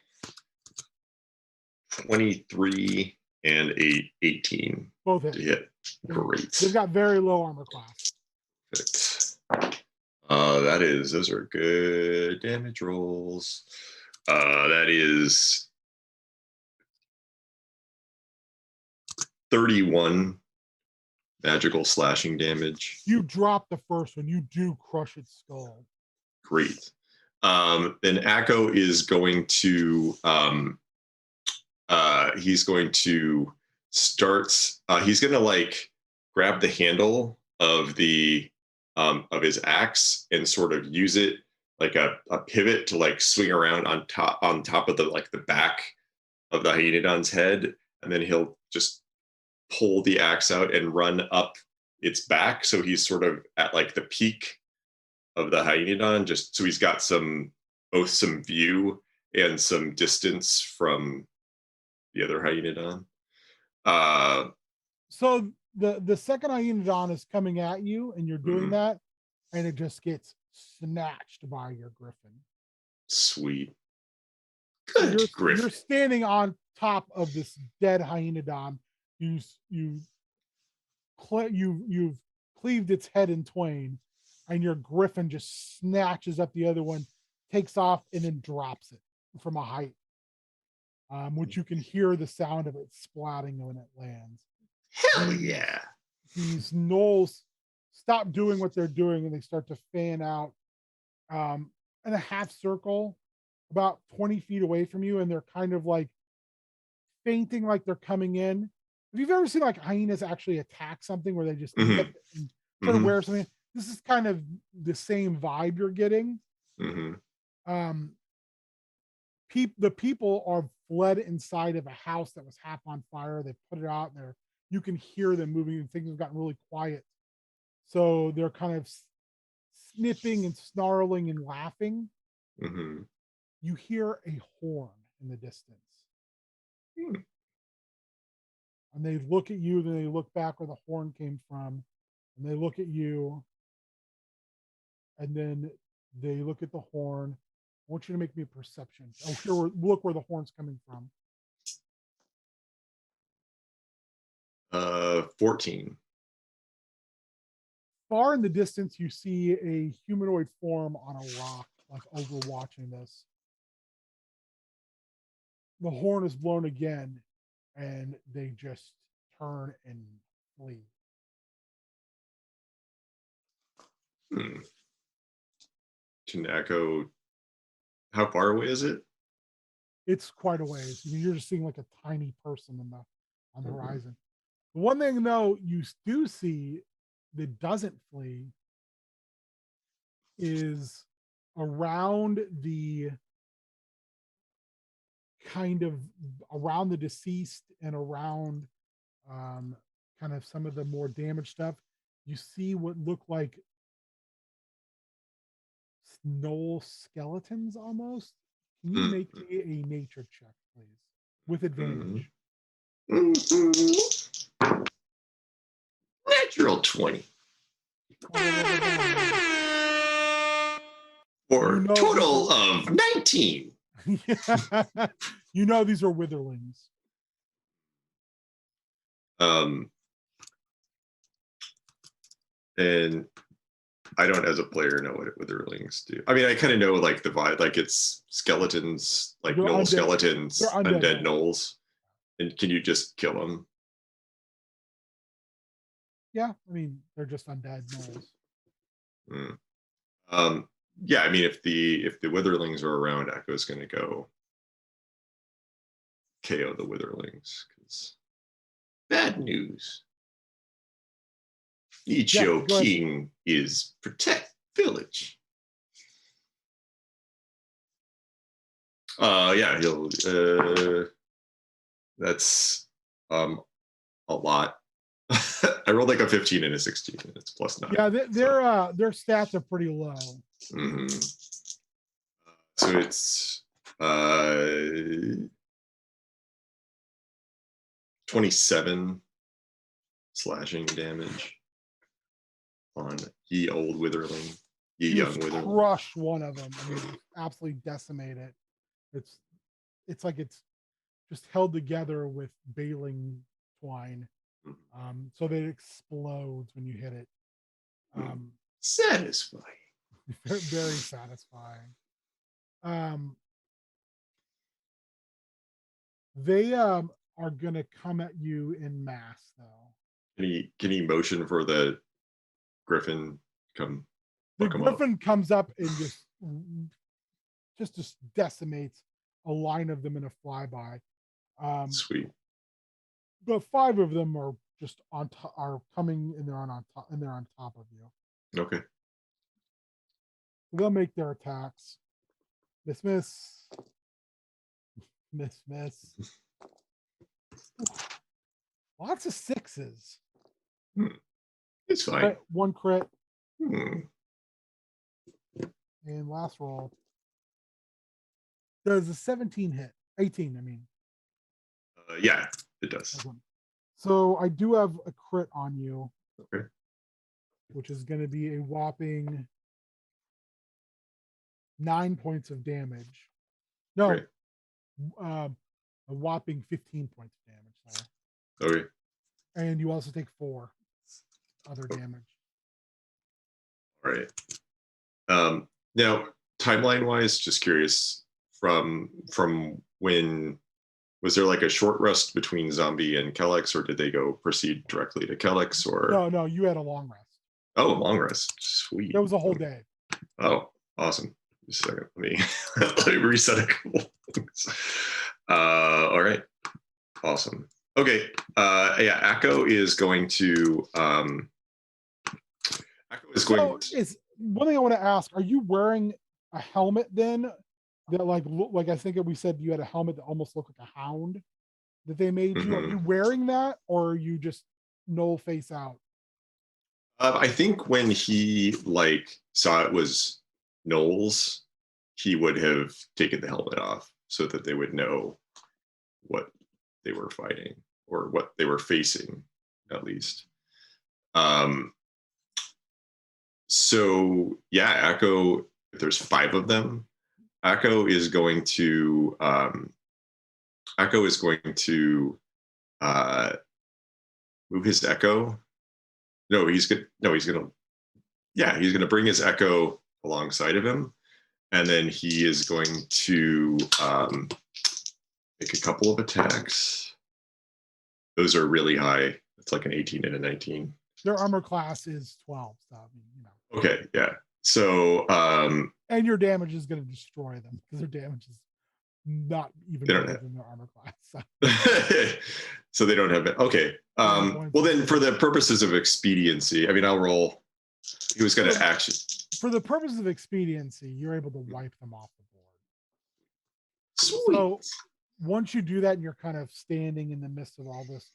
23 and a 18 Both to hit. hit. Great. They've got very low armor class. Perfect. Those are good damage rolls. That is 31 magical slashing damage. You drop the first one. You do crush its skull. Great. Then Akko is going to he's going to like grab the handle of the of his axe and sort of use it like a pivot to like swing around on top of the like the back of the hyenodon's head, and then he'll just pull the axe out and run up its back, so he's sort of at like the peak of the hyenodon, just so he's got both some view and some distance from the other hyenodon. So the second hyenodon is coming at you, and you're doing that, and it just gets snatched by your griffin. Sweet. Good griffin. You're standing on top of this dead hyenodon. You've cleaved its head in twain, and your griffin just snatches up the other one, takes off, and then drops it from a height, which you can hear the sound of it splatting when it lands. Hell yeah. These gnolls stop doing what they're doing, and they start to fan out in a half circle about 20 feet away from you, and they're kind of like fainting like they're coming in. Have you ever seen like hyenas actually attack something where they just dip and try to wear something? This is kind of the same vibe you're getting. The people are fled inside of a house that was half on fire. They put it out there. You can hear them moving, and things have gotten really quiet. So they're kind of snipping and snarling and laughing. You hear a horn in the distance. And they look at you, then they look back where the horn came from, and they look at you, and then they look at the horn. I want you to make me a perception. Oh, sure. Look where the horn's coming from. 14. Far in the distance, you see a humanoid form on a rock, like overwatching this. The horn is blown again, and they just turn and flee. Can Akko, how far away is it? It's quite a ways. You're just seeing like a tiny person on the horizon. The one thing though you do see that doesn't flee is around the around the deceased and around kind of some of the more damaged stuff. You see what look like gnoll skeletons almost. Can you make me a nature check, please, with advantage? Natural 20. For a total of 19. You know these are witherlings. And I don't, as a player, know what witherlings do. I mean, I kind of know like the vibe, like it's skeletons, like They're gnoll undead. skeletons, They're undead. undead gnolls. And can you just kill them? Yeah, I mean they're just undead gnolls. Yeah, I mean if the witherlings are around, Akko's gonna go KO the witherlings, because bad news. Ichio King is protect village. Yeah, he'll that's a lot. I rolled like a 15 and a 16, and it's +9. Yeah, their stats are pretty low. So it's 27 slashing damage on ye old witherling, ye young witherling. Crush one of them. I mean, absolutely decimate it. It's like it's just held together with baling twine, so that it explodes when you hit it. Satisfying. Very satisfying. They are gonna come at you in mass though. Can he motion for the griffin come The fuck him up? griffin comes up and just decimates a line of them in a flyby. Sweet. But 5 of them are just are coming and they're on top of you. Okay. They'll make their attacks. Miss, miss. Miss, miss. Lots of 6s. It's fine. Crit, 1 crit. Hmm. And last roll. Does a 17 hit? 18, I mean. Yeah, it does. So I do have a crit on you. Okay. Which is going to be a whopping 9 points of damage. No, Great. a whopping 15 points of damage. Sorry. Okay. And you also take 4 other damage. All right. Now, timeline wise, just curious, from when was there like a short rest between Zombie and Kellex, or did they go proceed directly to Kellex? Or No, you had a long rest. Oh, long rest. Sweet. That was a whole day. Oh, awesome. Just a second. Let me reset a couple things. All right. Awesome. Okay. Yeah, Akko is going to Is one thing I want to ask, are you wearing a helmet then that like I think we said you had a helmet that almost looked like a hound that they made you? Are you wearing that, or are you just null face out? I think when he saw it was Knowles, he would have taken the helmet off so that they would know what they were fighting or what they were facing, at least. So yeah, Akko, if there's 5 of them, Akko is going to move his Echo. He's gonna bring his Echo alongside of him, and then he is going to make a couple of attacks. Those are really high. It's like an 18 and a 19. Their armor class is 12, so I mean, Okay, yeah. So and your damage is going to destroy them because their damage is not even better than their armor class. So. So they don't have it. Okay. Well, then for the purposes of expediency, I mean, I'll roll. He was going to action. For the purposes of expediency, you're able to wipe them off the board. Sweet. So once you do that and you're kind of standing in the midst of all this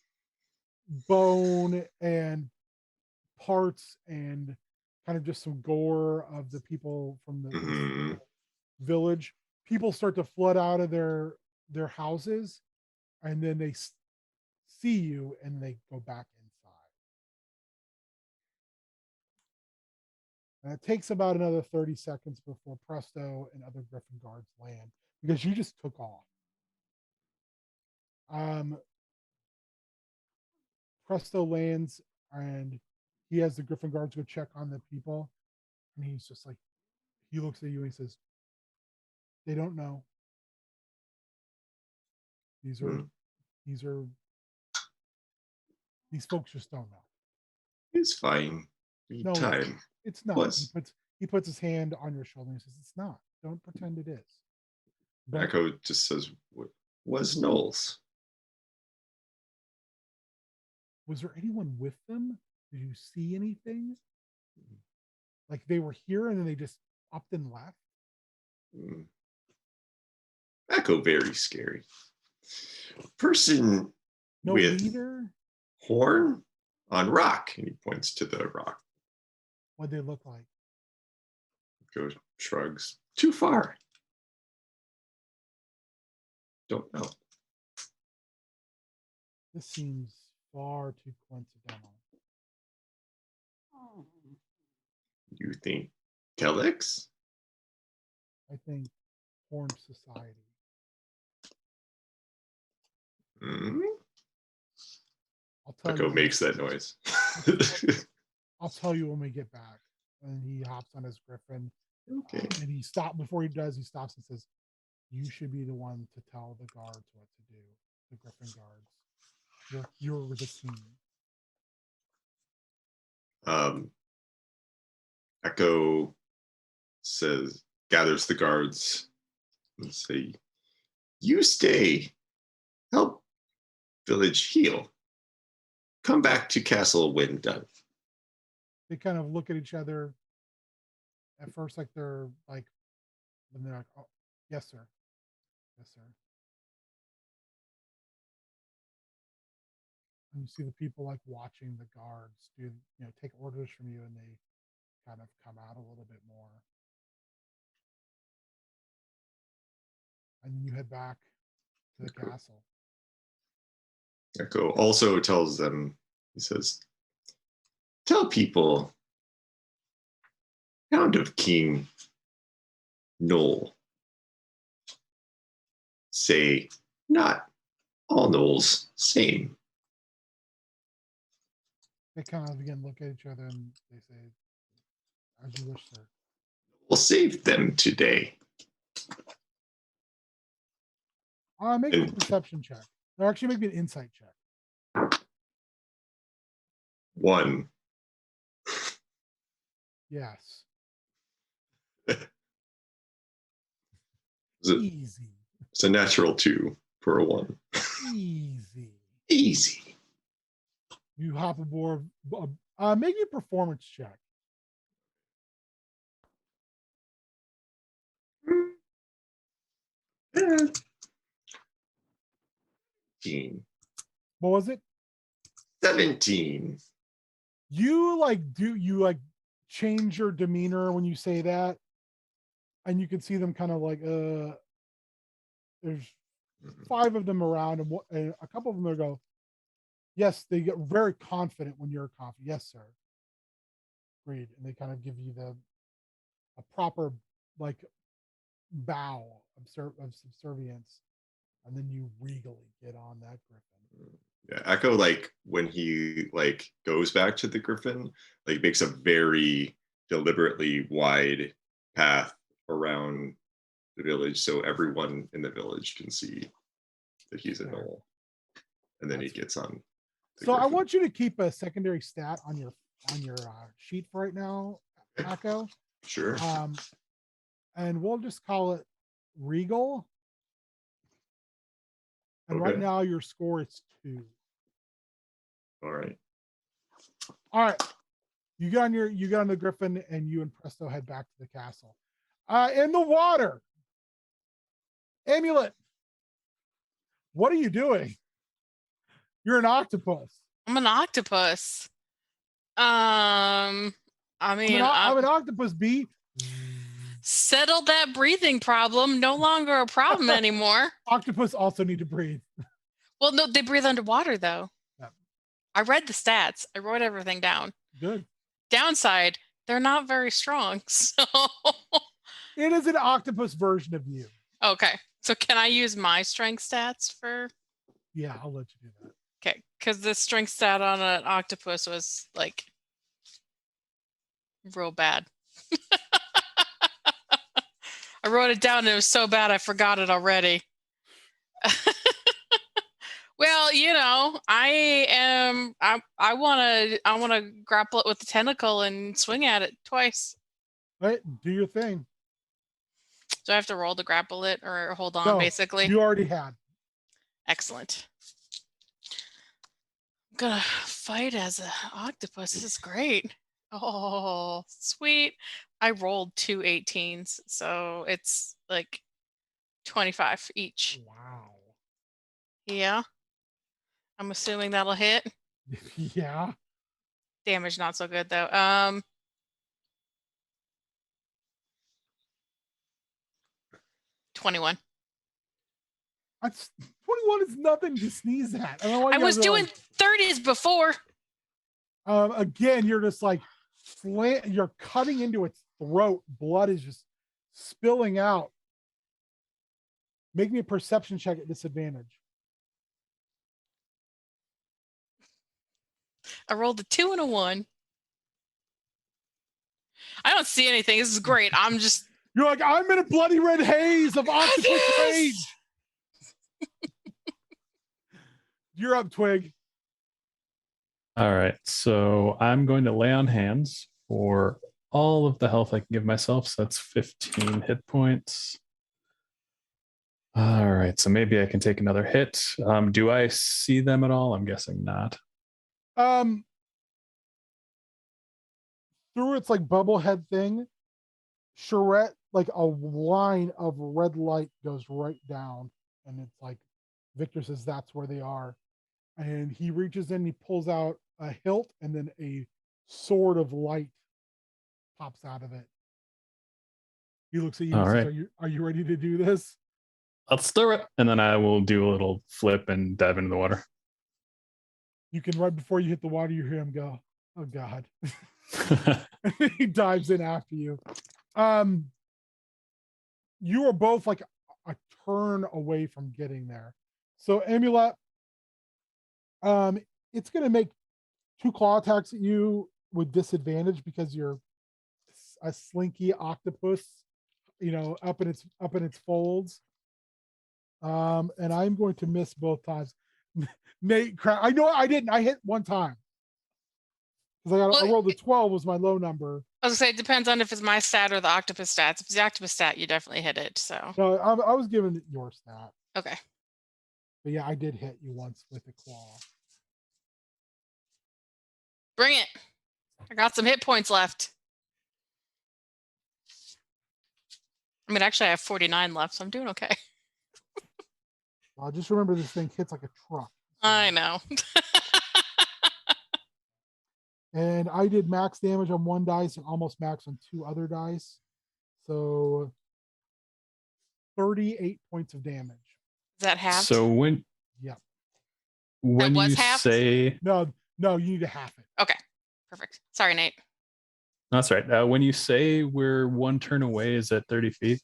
bone and parts and kind of just some gore of the people from the village, people start to flood out of their houses, and then they see you and they go back inside. And it takes about another 30 seconds before Presto and other Griffin guards land because you just took off. Presto lands and he has the Griffin guards go check on the people, and he's just like, he looks at you and he says, they don't know. These folks just don't know. It's fine. No, time. It's not. He puts his hand on your shoulder and says, it's not. Don't pretend it is. But Akko just says, was Knowles? Was there anyone with them? Did you see anything? Like they were here and then they just upped and left? Akko, very scary. Person with leader? Horn on rock. And he points to the rock. What'd they look like? Goes, shrugs. Too far. Don't know. This seems far too coincidental. You think Kellex? I think Horn Society. Mm. I'll tell Akko you. makes that noise. I'll tell you when we get back. And he hops on his griffin. Okay. And he stops before he does. He stops and says, "You should be the one to tell the guards what to do. The griffin guards. You're the king." Akko gathers the guards and say, "You stay. Help village heal. Come back to castle when done." They kind of look at each other at first, like they're like, when they're like, "Oh, yes, sir. Yes, sir." And you see the people like watching the guards take orders from you, and they kind of come out a little bit more. And then you head back to the castle. Akko also tells them, he says, "Tell people, Hound of King Knoll, say, not all Knolls same." They kind of again look at each other and they say, "As you wish, sir." We'll save them today. Make a perception check. Or actually, make me an insight check. 1. Yes. Easy. Easy. It's a natural 2 for a 1. Easy. Easy. You hop aboard. Make a performance check. Yeah. What was it? 17. You change your demeanor when you say that, and you can see them kind of like there's 5 of them around, and a couple of them go, yes, they get very confident when you're confident. Yes, sir. Agreed. And they kind of give you a proper like bow of subservience, and then you regally get on that griffin. Yeah, Akko, like when he like goes back to the griffin, like makes a very deliberately wide path around the village so everyone in the village can see that he's a knoll. And then he gets on. So I want you to keep a secondary stat on your sheet for right now, Akko. Sure. And we'll just call it regal. And right now your score is 2. All right. You got on the griffin, and you and Presto head back to the castle. In the water. Amulet, what are you doing? You're an octopus. I'm an octopus. I mean, I'm an octopus, B. Settled that breathing problem. No longer a problem anymore. Octopus also need to breathe. Well, no, they breathe underwater though. Yeah. I read the stats. I wrote everything down. Good. Downside, they're not very strong. So it is an octopus version of you. Okay. So can I use my strength stats for? Yeah, I'll let you do that. Okay, because the strength stat on an octopus was like real bad. I wrote it down and it was so bad I forgot it already. Well, I want to grapple it with the tentacle and swing at it twice. All right, do your thing. Do I have to roll to grapple it or hold on, No, basically? You already had. Excellent. I'm gonna fight as an octopus. This is great. Oh, sweet. I rolled 2 18s, so it's like 25 each. Wow. Yeah. I'm assuming that'll hit. Yeah. Damage not so good though. 21. That's 21 is nothing to sneeze at. I was doing 30s before. Again, you're just like you're cutting into its throat. Blood is just spilling out. Make me a perception check at disadvantage. I rolled a 2 and a 1. I don't see anything. This is great. I'm just. You're like, I'm in a bloody red haze of octopus rage. You're up, Twig. All right, so I'm going to lay on hands for all of the health I can give myself. So that's 15 hit points. All right, so maybe I can take another hit. Do I see them at all? I'm guessing not. Through its like bubble head thing, Charette, like a line of red light goes right down, and it's like Victor says that's where they are. And he reaches in, he pulls out a hilt, and then a sword of light pops out of it. He looks at you and All says, right. Are you ready to do this? Let's do it. And then I will do a little flip and dive into the water. You can, right before you hit the water, you hear him go, oh God. He dives in after you. You are both like a turn away from getting there. So Amulet, it's gonna make 2 claw attacks at you with disadvantage because you're a slinky octopus, you know, up in its folds. And I'm going to miss both times. Nate, I know I didn't. I hit one time because I rolled a 12 was my low number. I was gonna say it depends on if it's my stat or the octopus stats. If it's the octopus stat, you definitely hit it. So No, I was giving it your stat. okay. But yeah, I did hit you once with a claw. Bring it. I got some hit points left. I mean, actually, I have 49 left, so I'm doing okay. Well, just remember this thing hits like a truck. I know. And I did max damage on 1 dice and almost max on 2 other dice. So 38 points of damage. Is that half? So when was you halved? say No, you need to half it. Okay. Perfect. Sorry, Nate. that's right. When you say we're 1 turn away, is that 30 feet?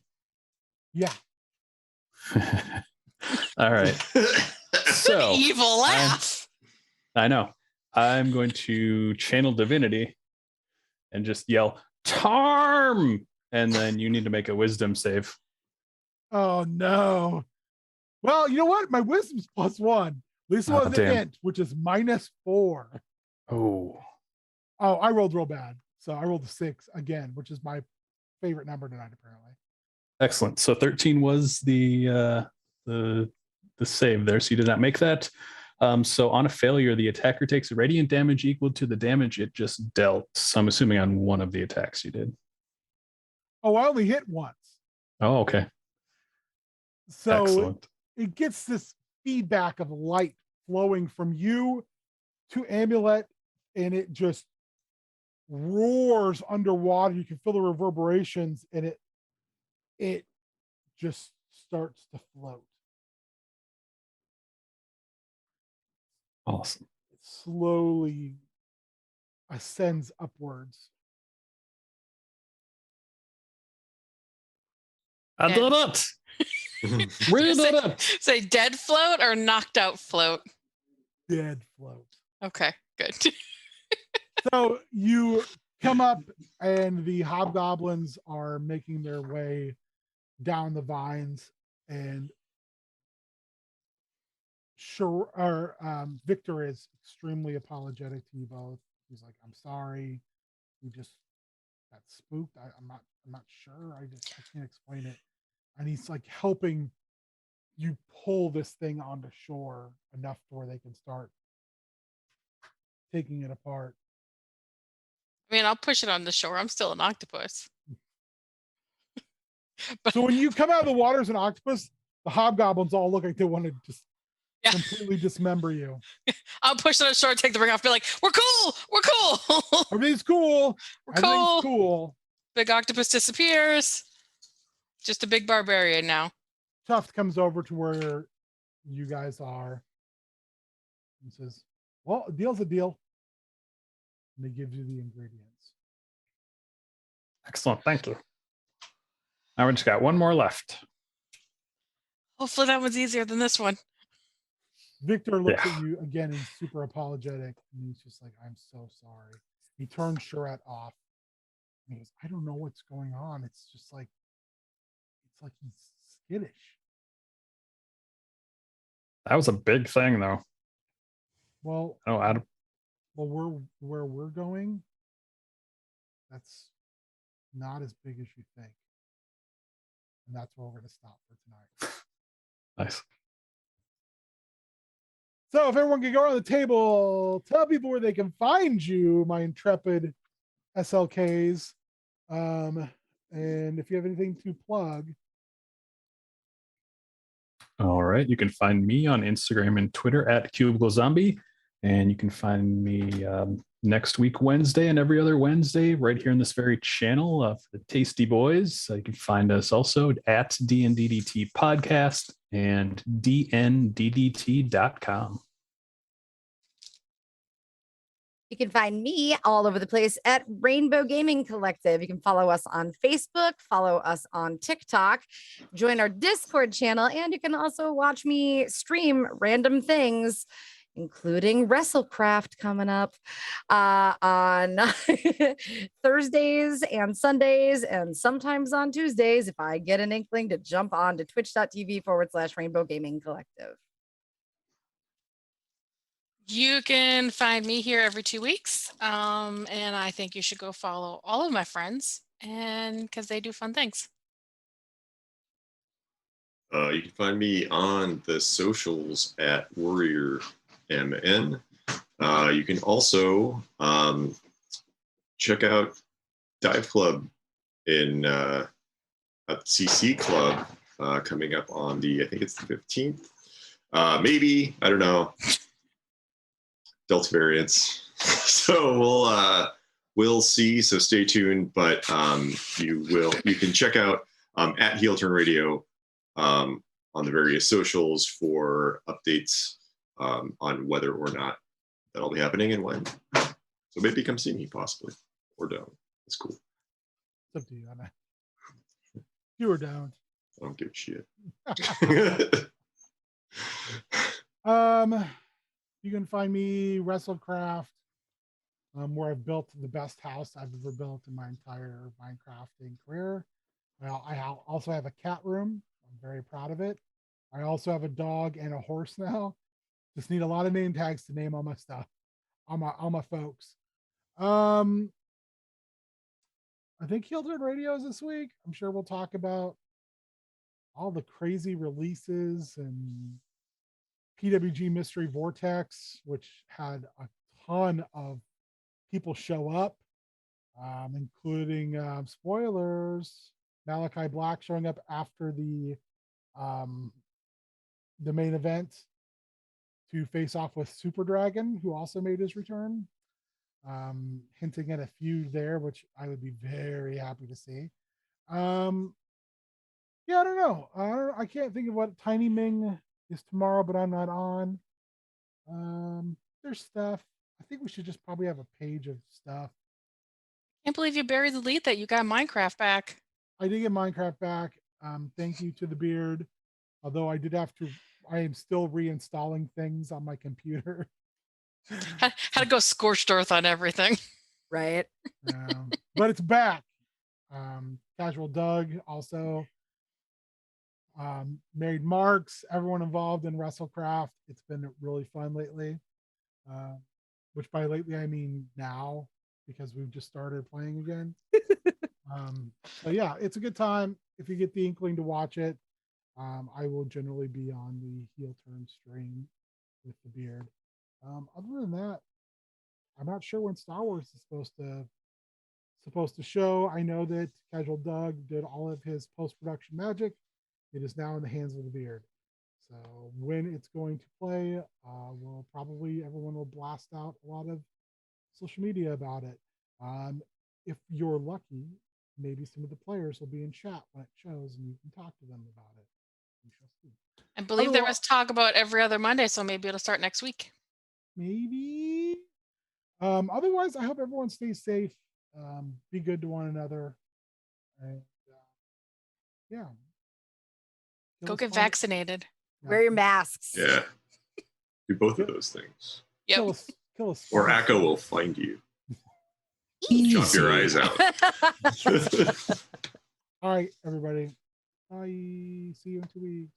Yeah. All right. So Evil laugh. I know. I'm going to channel divinity and just yell Tarm, and then you need to make a wisdom save. Oh no. Well, you know what? My wisdom's +1. At least it was an int, which is -4. Oh, I rolled real bad. So I rolled a 6 again, which is my favorite number tonight, apparently. excellent. So 13 was the save there. So you did not make that. So on a failure, the attacker takes radiant damage equal to the damage it just dealt. So I'm assuming on one of the attacks you did. Oh, I only hit once. Oh, okay. So excellent. It gets this feedback of light flowing from you to Amulet, and it just roars underwater. You can feel the reverberations, and it just starts to float. Awesome. It slowly ascends upwards. I did it. We did it. Say dead float or knocked out float? Dead float. Okay, good. So you come up, and the hobgoblins are making their way down the vines, and Victor is extremely apologetic to you both. He's like, "I'm sorry. We just got spooked. I'm not sure. I can't explain it." And he's like helping you pull this thing onto shore enough to where they can start taking it apart. I mean, I'll push it on the shore. I'm still an octopus. But so when you come out of the water as an octopus, the hobgoblins all look like they want to just completely dismember you. I'll push it on shore, take the ring off, be like, "We're cool. We're cool. Everything's cool. We're cool." Big octopus disappears. Just a big barbarian now. Tuft comes over to where you guys are and says, "Well, a deal's a deal." And he gives you the ingredients. Excellent. Thank you. Now we just got one more left. Hopefully that one's easier than this one. Victor looks Yeah. at you again and super apologetic, and he's just like, "I'm so sorry." He turns Charette off. And he goes, "I don't know what's going on. It's just like he's skittish." That was a big thing, though. Well, Oh, I don't, where we're going, that's not as big as you think, and that's where we're going to stop for tonight. nice. So, if everyone can go around the table, tell people where they can find you, my intrepid SLKs, and if you have anything to plug. All right. You can find me on Instagram and Twitter at Cubicle Zombie. And you can find me next week, Wednesday, and every other Wednesday, right here in this very channel for the Tasty Boys. You can find us also at DNDDT Podcast and DNDDT.com. You can find me all over the place at Rainbow Gaming Collective. You can follow us on Facebook, follow us on TikTok, join our Discord channel, and you can also watch me stream random things, including WrestleCraft coming up on Thursdays and Sundays, and sometimes on Tuesdays if I get an inkling to jump on to twitch.tv/Rainbow Gaming Collective. You can find me here every 2 weeks. And I think you should go follow all of my friends and because they do fun things. You can find me on the socials at Warrior MN. You can also check out Dive Club in at CC Club coming up on I think it's the 15th. Maybe, I don't know. Delta variants. So we'll see. So stay tuned. But you can check out at Heel Turn Radio on the various socials for updates on whether or not that'll be happening and when. So maybe come see me possibly, or don't. It's cool. It's up to you. You or don't. I don't give a shit. You can find me WrestleCraft, where I've built the best house I've ever built in my entire Minecrafting career. Well, I also have a cat room. I'm very proud of it. I also have a dog and a horse now. Just need a lot of name tags to name all my stuff, all my folks. I think Hilton Radio is this week. I'm sure we'll talk about all the crazy releases and PWG Mystery Vortex, which had a ton of people show up, including spoilers, Malachi Black showing up after the main event to face off with Super Dragon, who also made his return, hinting at a feud there, which I would be very happy to see. Yeah, I don't know. I can't think of what Tiny Ming is tomorrow, but I'm not on. There's stuff. I think we should just probably have a page of stuff. Can't believe you buried the lead that you got Minecraft back. I did get Minecraft back. Thank you to the beard. Although I am still reinstalling things on my computer. Had to go scorched earth on everything. Right. But it's back. Casual Doug also. Married Marks, everyone involved in WrestleCraft. It's been really fun lately. Which by lately I mean now, because we've just started playing again. So yeah, it's a good time. If you get the inkling to watch it, I will generally be on the heel turn stream with the beard. Other than that, I'm not sure when Star Wars is supposed to show. I know that Casual Doug did all of his post-production magic. It is now in the hands of the beard. So when it's going to play, everyone will blast out a lot of social media about it. If you're lucky, maybe some of the players will be in chat when it shows and you can talk to them about it. We shall see. I believe there was talk about every other Monday, so maybe it'll start next week. Maybe. Otherwise, I hope everyone stays safe. Be good to one another. And yeah. Go get vaccinated. Wear your masks. Yeah. Do both of those things. Yep. Kill a Or Spinosaur. Akko will find you. Easy. Chop your eyes out. All right, everybody. Bye. See you in 2 weeks.